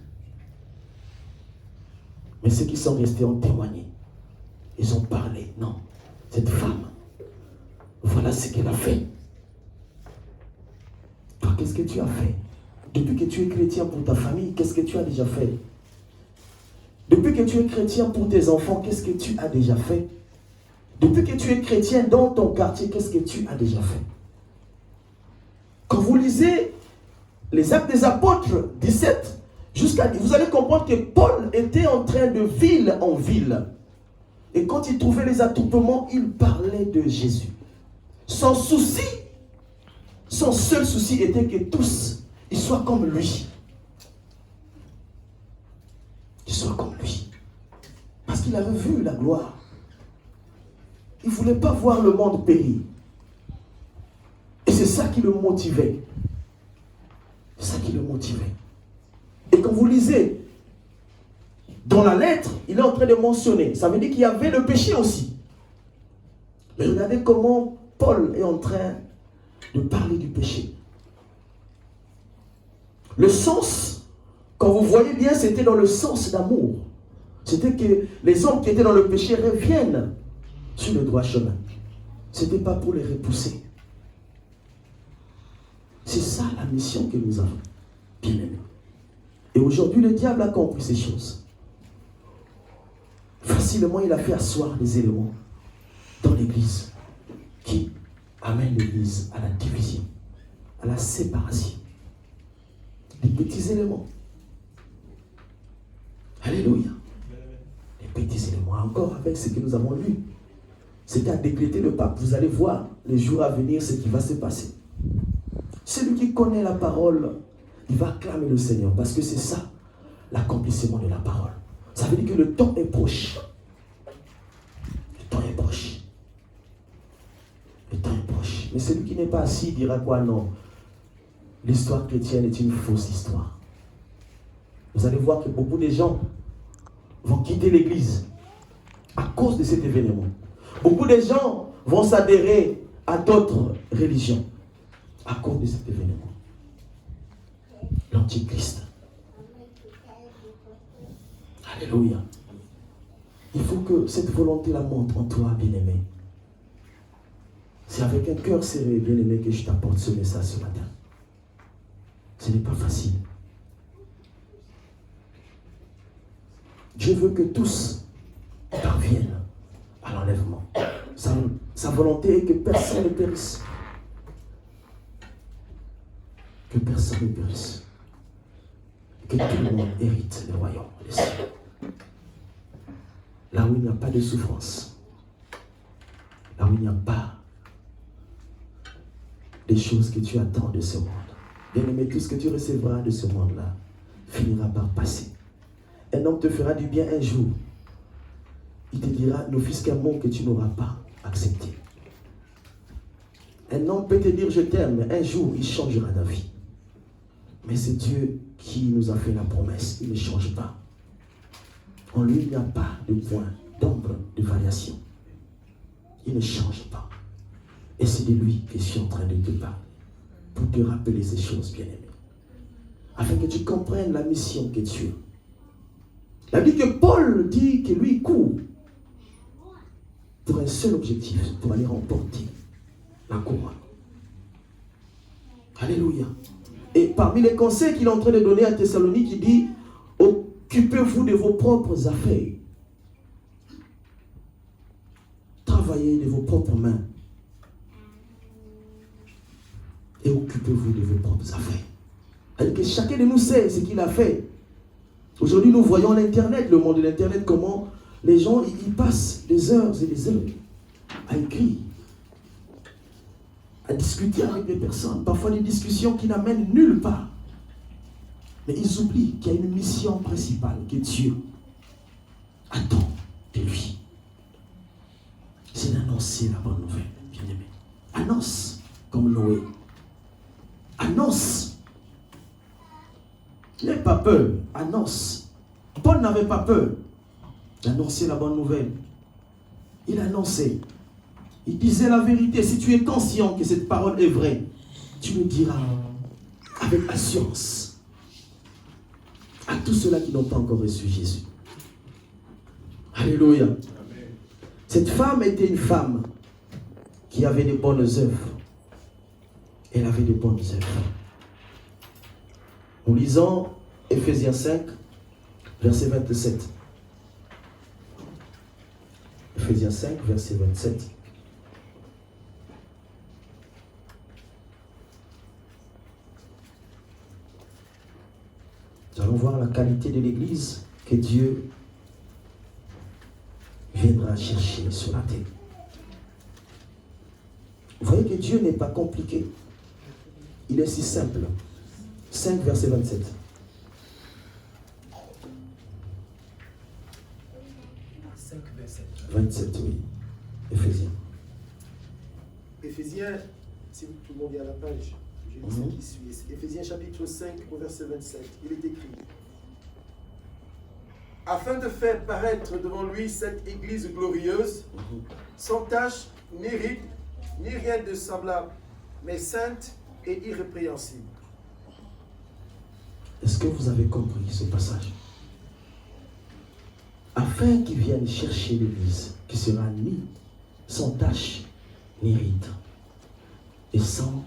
Mais ceux qui sont restés ont témoigné. Ils ont parlé. Non, cette femme, voilà ce qu'elle a fait. Toi, qu'est-ce que tu as fait? Depuis que tu es chrétien pour ta famille, qu'est-ce que tu as déjà fait? Depuis que tu es chrétien pour tes enfants, qu'est-ce que tu as déjà fait? Depuis que tu es chrétien dans ton quartier, qu'est-ce que tu as déjà fait? Quand vous lisez les Actes des Apôtres 17, vous allez comprendre que Paul était en train de ville en ville. Et quand il trouvait les attroupements, il parlait de Jésus. Son souci, son seul souci était que tous, ils soient comme lui. Ils soient comme lui. Parce qu'il avait vu la gloire. Il ne voulait pas voir le monde périr. Et c'est ça qui le motivait. C'est ça qui le motivait. Et quand vous lisez dans la lettre, il est en train de mentionner. Ça veut dire qu'il y avait le péché aussi. Mais regardez comment Paul est en train de parler du péché. Le sens, quand vous voyez bien, c'était dans le sens d'amour. C'était que les hommes qui étaient dans le péché reviennent sur le droit chemin. Ce n'était pas pour les repousser. C'est ça la mission que nous avons, bien aimés. Et aujourd'hui, le diable a compris ces choses. Facilement, il a fait asseoir des éléments dans l'église qui amènent l'église à la division, à la séparation. Des petits éléments. Alléluia. Les petits éléments. Encore avec ce que nous avons lu. C'était à décréter le pape. Vous allez voir les jours à venir ce qui va se passer. Celui qui connaît la parole, il va acclamer le Seigneur. Parce que c'est ça, l'accomplissement de la parole. Ça veut dire que le temps est proche. Le temps est proche. Le temps est proche. Mais celui qui n'est pas assis dira quoi? Non. L'histoire chrétienne est une fausse histoire. Vous allez voir que beaucoup de gens vont quitter l'église à cause de cet événement. Beaucoup de gens vont s'adhérer à d'autres religions à cause de cet événement. L'Antichrist. Alléluia. Il faut que cette volonté-là monte en toi, bien-aimé. C'est avec un cœur serré, bien-aimé, que je t'apporte ce message ce matin. Ce n'est pas facile. Dieu veut que tous parviennent à l'enlèvement. Sa volonté est que personne ne périsse. Que personne ne périsse. Que tout le monde hérite le royaume des cieux. Là où il n'y a pas de souffrance. Là où il n'y a pas des choses que tu attends de ce monde. Bien-aimé, tout ce que tu recevras de ce monde-là finira par passer. Un homme te fera du bien un jour. Il te dira, n'offusque qu'un mot que tu n'auras pas accepté. Un homme peut te dire, je t'aime, mais un jour, il changera d'avis. Mais c'est Dieu qui nous a fait la promesse. Il ne change pas. En lui, il n'y a pas de point d'ombre de variation. Il ne change pas. Et c'est de lui que je suis en train de te parler. Pour te rappeler ces choses, bien-aimé. Afin que tu comprennes la mission que tu as. La Bible que Paul dit que lui court pour un seul objectif, pour aller remporter la couronne. Alléluia. Et parmi les conseils qu'il est en train de donner à Thessalonique, il dit, occupez-vous de vos propres affaires. Travaillez de vos propres mains. Et occupez-vous de vos propres affaires. Alors que chacun de nous sait ce qu'il a fait. Aujourd'hui, nous voyons l'Internet, le monde de l'Internet, comment les gens ils passent des heures et des heures à écrire, à discuter avec des personnes, parfois des discussions qui n'amènent nulle part. Mais ils oublient qu'il y a une mission principale que Dieu attend de lui. C'est d'annoncer la bonne nouvelle, bien-aimé. Annonce comme Noé. Annonce. N'aie pas peur, annonce. Paul n'avait pas peur d'annoncer la bonne nouvelle. Il annonçait. Il disait la vérité. Si tu es conscient que cette parole est vraie, tu le diras avec assurance à tous ceux-là qui n'ont pas encore reçu Jésus. Alléluia. Amen. Cette femme était une femme qui avait de bonnes œuvres. Elle avait de bonnes œuvres. Nous lisons Ephésiens 5, verset 27. Ephésiens 5, verset 27. Nous allons voir la qualité de l'Église que Dieu viendra chercher sur la terre. Vous voyez que Dieu n'est pas compliqué. Il est si simple. 5, verset 27. Cinq, verset 27, oui. Éphésiens. Éphésiens, si tout le monde est à la page, je lis ce qui suit. Éphésiens chapitre 5, au verset 27. Il est écrit: afin de faire paraître devant lui cette église glorieuse, sans tache, ni ride, ni rien de semblable, mais sainte et irrépréhensible. Est-ce que vous avez compris ce passage? Afin qu'il vienne chercher l'Église, qui sera ni sans tache, ni ride, et sans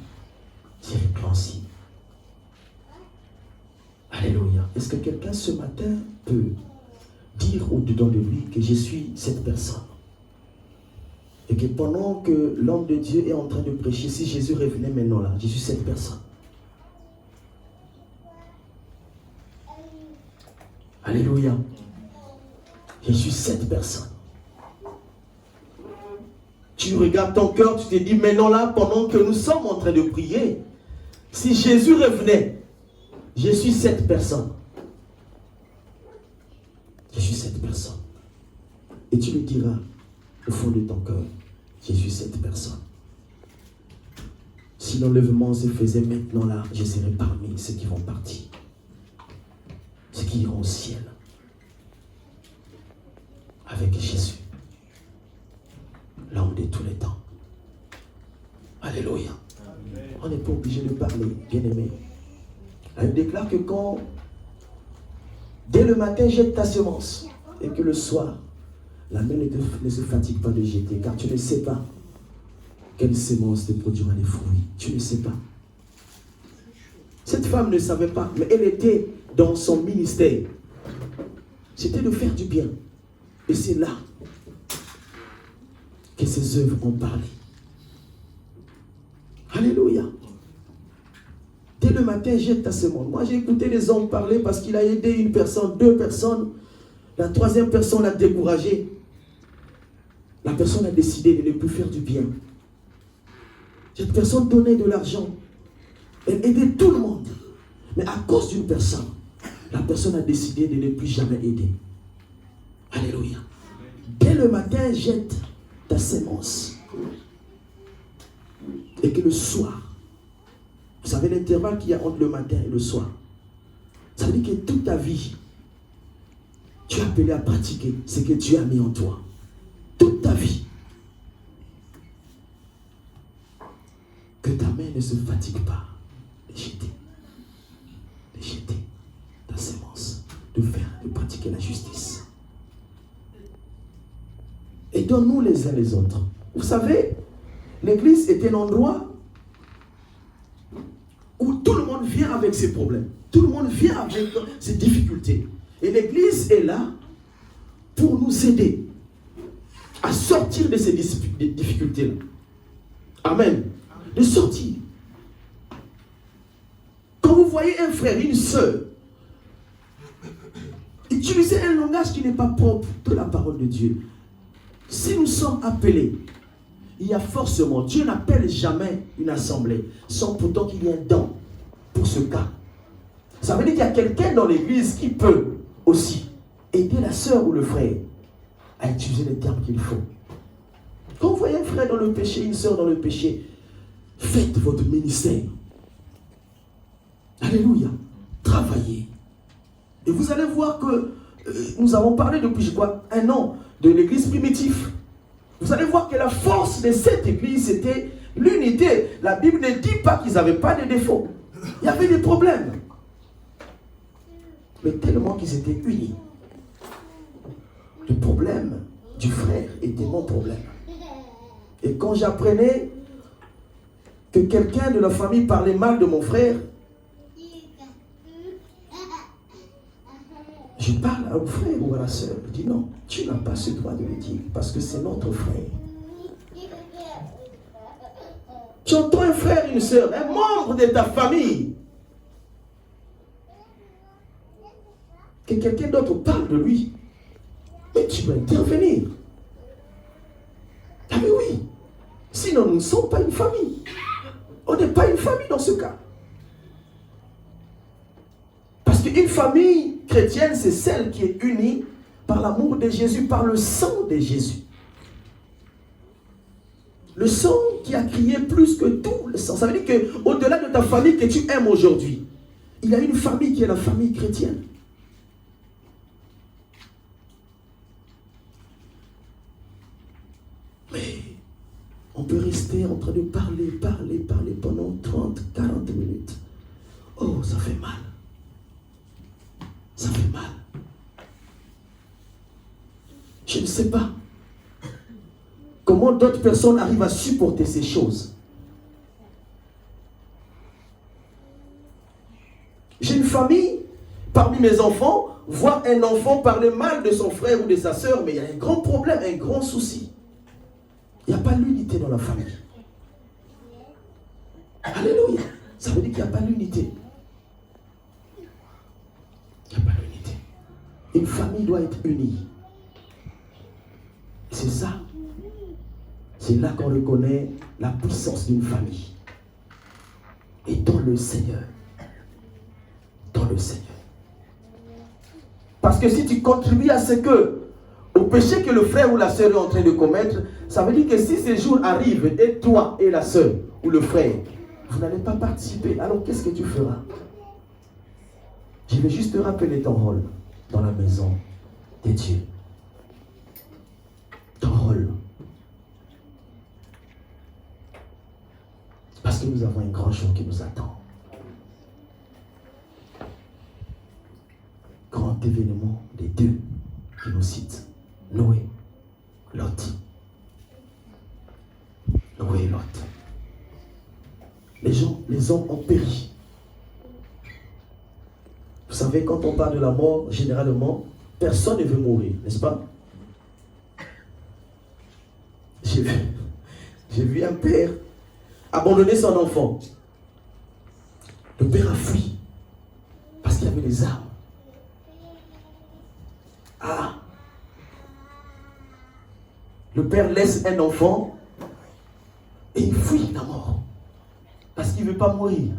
irrépréhensible. Alléluia. Est-ce que quelqu'un ce matin peut dire au-dedans de lui que je suis cette personne? Et que pendant que l'homme de Dieu est en train de prêcher, si Jésus revenait maintenant là, je suis cette personne. Alléluia. Je suis cette personne. Tu regardes ton cœur, tu te dis maintenant là, pendant que nous sommes en train de prier, si Jésus revenait, je suis cette personne. Je suis cette personne. Et tu le diras au fond de ton cœur, je suis cette personne. Si l'enlèvement se faisait maintenant là, je serais parmi ceux qui vont partir. Ceux qui iront au ciel. Avec Jésus. L'homme de tous les temps. Alléluia. Amen. On n'est pas obligé de parler, bien-aimé. Elle déclare que quand, dès le matin, jette ta semence, et que le soir, la main ne se fatigue pas de jeter, car tu ne sais pas quelle semence te produira des fruits. Tu ne sais pas. Cette femme ne savait pas, mais elle était dans son ministère. C'était de faire du bien. Et c'est là que ses œuvres ont parlé. Alléluia. Dès le matin, jette ta semence. Moi, j'ai écouté les hommes parler parce qu'il a aidé une personne, 2 personnes. La 3e personne l'a découragé. La personne a décidé de ne plus faire du bien. Cette personne donnait de l'argent. Elle aidait tout le monde. Mais à cause d'une personne, la personne a décidé de ne plus jamais aider. Alléluia. Dès le matin, jette ta sémence. Et que le soir, vous savez l'intervalle qu'il y a entre le matin et le soir, ça veut dire que toute ta vie, tu es appelé à pratiquer ce que Dieu a mis en toi. Toute ta vie. Que ta main ne se fatigue pas de jeter ta sémence, de pratiquer la justice. Aidons-nous les uns les autres. Vous savez, l'église est un endroit où tout le monde vient avec ses problèmes. Tout le monde vient avec ses difficultés. Et l'église est là pour nous aider à sortir de ces difficultés-là. Amen. De sortir. Quand vous voyez un frère, une sœur, utilisez un langage qui n'est pas propre de la parole de Dieu. Si nous sommes appelés, il y a forcément, Dieu n'appelle jamais une assemblée sans pourtant qu'il y ait un don pour ce cas. Ça veut dire qu'il y a quelqu'un dans l'église qui peut aussi aider la sœur ou le frère à utiliser les termes qu'il faut. Quand vous voyez un frère dans le péché, une sœur dans le péché, faites votre ministère. Alléluia. Travaillez. Et vous allez voir que nous avons parlé depuis, je crois, 1 an de l'église primitive. Vous allez voir que la force de cette église, c'était l'unité. La Bible ne dit pas qu'ils n'avaient pas de défauts. Il y avait des problèmes. Mais tellement qu'ils étaient unis. Le problème du frère était mon problème. Et quand j'apprenais que quelqu'un de la famille parlait mal de mon frère, je parle au frère ou à la sœur. Je dis non, tu n'as pas ce droit de le dire parce que c'est notre frère. Tu entends un frère, une sœur, un membre de ta famille, que quelqu'un d'autre parle de lui, mais tu dois intervenir. Ah mais oui, sinon nous ne sommes pas une famille. On n'est pas une famille dans ce cas. Parce qu'une famille chrétienne, c'est celle qui est unie par l'amour de Jésus, par le sang de Jésus. Le sang qui a crié plus que tout le sang. Ça veut dire qu'au-delà de ta famille que tu aimes aujourd'hui, il y a une famille qui est la famille chrétienne. Mais on peut rester en train de parler pendant 30, 40 minutes. Oh, ça fait mal. Ça fait mal. Je ne sais pas comment d'autres personnes arrivent à supporter ces choses. J'ai une famille, parmi mes enfants, voir un enfant parler mal de son frère ou de sa sœur, mais il y a un grand problème, un grand souci. Il n'y a pas l'unité dans la famille. Alléluia. Ça veut dire qu'il n'y a pas l'unité. Il n'y a pas l'unité. Une famille doit être unie. C'est ça. C'est là qu'on reconnaît la puissance d'une famille. Et dans le Seigneur. Dans le Seigneur. Parce que si tu contribues à ce que, au péché que le frère ou la sœur est en train de commettre, ça veut dire que si ces jours arrivent, et toi et la sœur ou le frère, vous n'allez pas participer. Alors qu'est-ce que tu feras? Je vais juste te rappeler ton rôle dans la maison de Dieu. Ton rôle. Parce que nous avons un grand jour qui nous attend. Grand événement des deux qui nous citent. Noé, Lot. Noé et Lot. Les hommes ont péri. Vous savez, quand on parle de la mort, généralement, Personne ne veut mourir, n'est-ce pas? J'ai vu un père abandonner son enfant. Le père a fui parce qu'il y avait des armes. Ah! Le père laisse un enfant et il fuit la mort parce qu'il ne veut pas mourir.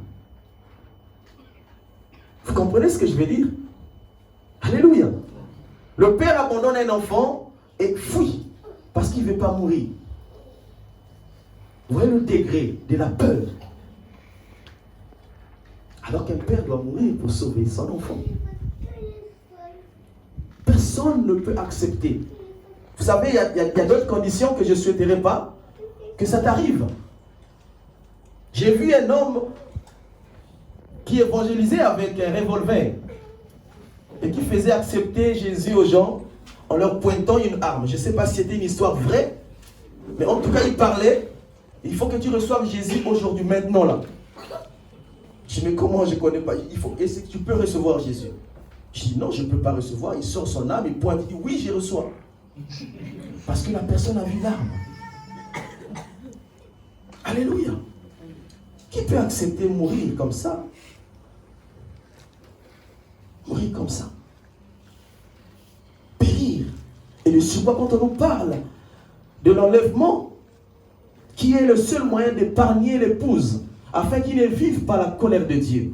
Vous comprenez ce que je veux dire? Alléluia. Le père abandonne un enfant et fuit parce qu'il ne veut pas mourir. Vous voyez le degré de la peur. Alors qu'un père doit mourir pour sauver son enfant. Personne ne peut accepter. Vous savez, il y a d'autres conditions que je ne souhaiterais pas que ça t'arrive. J'ai vu un homme qui évangélisait avec un revolver et qui faisait accepter Jésus aux gens en leur pointant une arme. Je ne sais pas si c'était une histoire vraie, mais en tout cas, il parlait. Il faut que tu reçoives Jésus aujourd'hui, maintenant là. Je dis, mais comment, je ne connais pas. Il faut, est-ce que tu peux recevoir Jésus? Je dis, non, je ne peux pas recevoir. Il sort son âme, il pointe, il dit, oui, je reçois. Parce que la personne a vu l'arme. Alléluia. Qui peut accepter mourir comme ça? Mourir comme ça. Périr. Et le souvent, quand on nous parle de l'enlèvement, qui est le seul moyen d'épargner l'épouse, afin qu'il ne vive pas la colère de Dieu.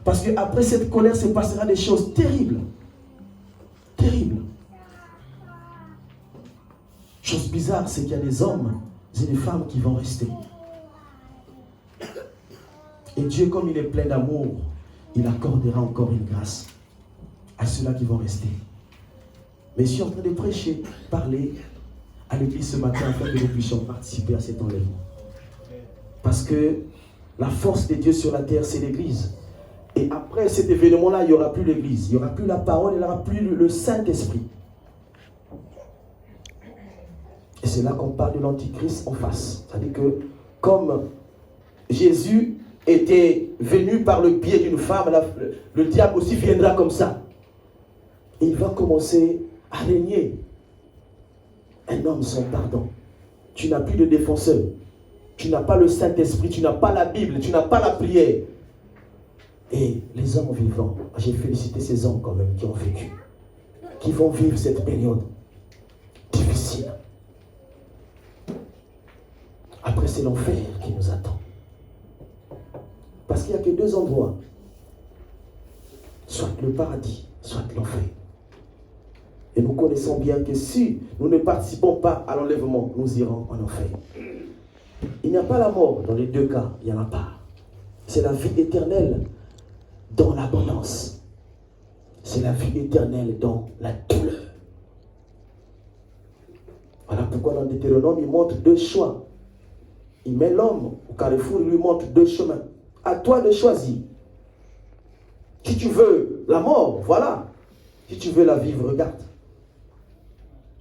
Parce qu'après cette colère, se passera des choses terribles. Terribles. Chose bizarre, c'est qu'il y a des hommes et des femmes qui vont rester. Et Dieu, comme il est plein d'amour, il accordera encore une grâce à ceux-là qui vont rester. Mais je suis en train de prêcher, parler à l'église ce matin afin que nous puissions participer à cet enlèvement. Parce que la force de Dieu sur la terre, c'est l'église. Et après cet événement-là, il n'y aura plus l'église. Il n'y aura plus la parole, il n'y aura plus le Saint-Esprit. Et c'est là qu'on parle de l'Antichrist en face. C'est-à-dire que comme Jésus était venu par le biais d'une femme, le diable aussi viendra comme ça. Et il va commencer à régner. Un homme sans pardon. Tu n'as plus de défenseur. Tu n'as pas le Saint-Esprit, tu n'as pas la Bible, tu n'as pas la prière. Et les hommes vivants, j'ai félicité ces hommes quand même qui ont vécu, qui vont vivre cette période difficile. Après, c'est l'enfer qui nous attend. Parce qu'il n'y a que deux endroits. Soit le paradis, soit l'enfer. Et nous connaissons bien que si nous ne participons pas à l'enlèvement, nous irons en enfer. Il n'y a pas la mort dans les deux cas, il n'y en a pas. C'est la vie éternelle dans l'abondance. C'est la vie éternelle dans la douleur. Voilà pourquoi dans Deutéronome, il montre deux choix. Il met l'homme au carrefour, il lui montre deux chemins. À toi de choisir. Si tu veux la mort, voilà. Si tu veux la vivre, regarde.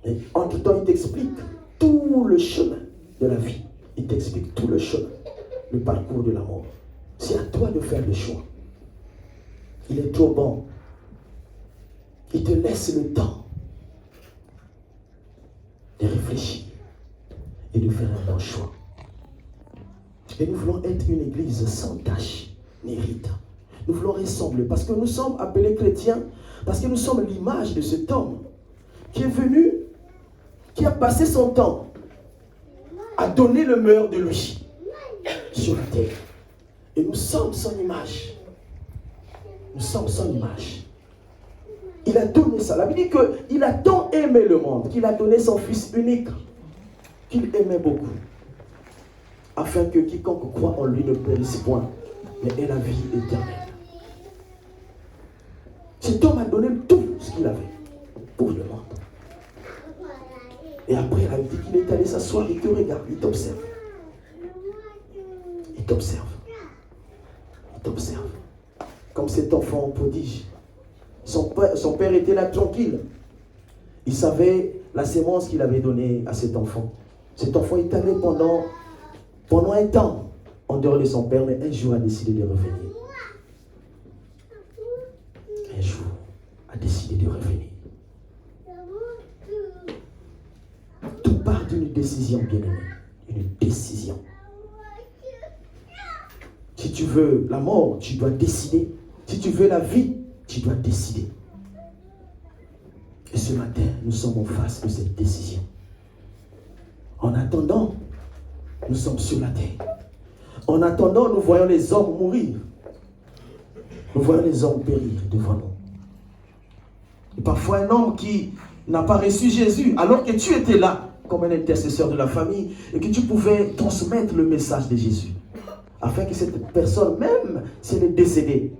Et entre-temps, il t'explique tout le chemin de la vie. Il t'explique tout le chemin, le parcours de la mort. C'est à toi de faire le choix. Il est trop bon. Il te laisse le temps de réfléchir et de faire un bon choix. Et nous voulons être une église sans tache ni ride. Nous voulons ressembler parce que nous sommes appelés chrétiens, parce que nous sommes l'image de cet homme qui est venu, qui a passé son temps à donner le meilleur de lui sur la terre. Et nous sommes son image. Nous sommes son image. Il a donné ça. La Bible dit qu'il a tant aimé le monde qu'il a donné son Fils unique, qu'il aimait beaucoup, afin que quiconque croit en lui ne périsse point, mais ait la vie éternelle. Cet homme a donné tout ce qu'il avait pour le monde. Et après, il a dit qu'il est allé s'asseoir, il te regarde, il t'observe. Il t'observe. Il t'observe. Comme cet enfant prodige. Son père était là tranquille. Il savait la sémence qu'il avait donnée à cet enfant. Cet enfant est allé pendant un temps en dehors de son père, mais un jour a décidé de revenir. Un jour a décidé de revenir. part d'une décision, bien-aimé. Une décision. Si tu veux la mort, tu dois décider. Si tu veux la vie, tu dois décider. Et ce matin, nous sommes en face de cette décision. En attendant, nous sommes sur la terre. En attendant, nous voyons les hommes mourir. Nous voyons les hommes périr devant nous. Et parfois, un homme qui n'a pas reçu Jésus, alors que tu étais là comme un intercesseur de la famille et que tu pouvais transmettre le message de Jésus, afin que cette personne, même si elle est décédée,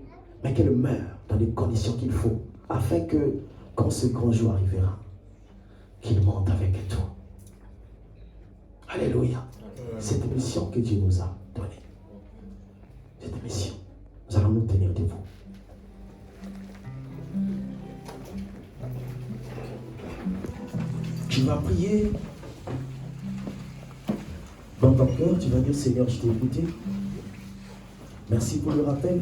mais qu'elle meure dans les conditions qu'il faut, afin que, quand ce grand jour arrivera, qu'il monte avec toi. Alléluia. Cette mission que Dieu nous a donnée. Cette mission. Nous allons nous tenir debout. Tu vas prier dans ton cœur, tu vas dire Seigneur, je t'ai écouté. Merci pour le rappel.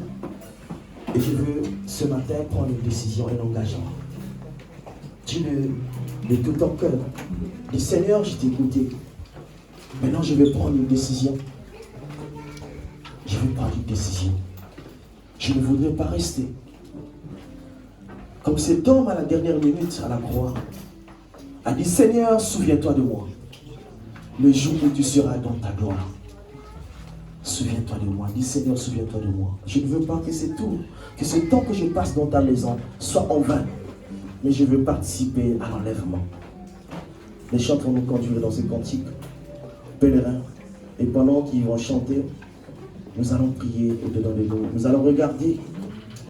Et je veux ce matin prendre une décision, un engagement. Dis-le de tout ton cœur. Dis Seigneur, je t'ai écouté. Maintenant, je vais prendre une décision. Je vais prendre une décision. Je ne voudrais pas rester comme cet homme à la dernière minute à la croix a dit Seigneur, souviens-toi de moi. Le jour où tu seras dans ta gloire. Souviens-toi de moi. Dis Seigneur, souviens-toi de moi. Je ne veux pas que c'est tout, que ce temps que je passe dans ta maison soit en vain. Mais je veux participer à l'enlèvement. Les chants vont nous conduire dans ce cantique pèlerin. Et pendant qu'ils vont chanter, nous allons prier au-dedans de nous. Nous allons regarder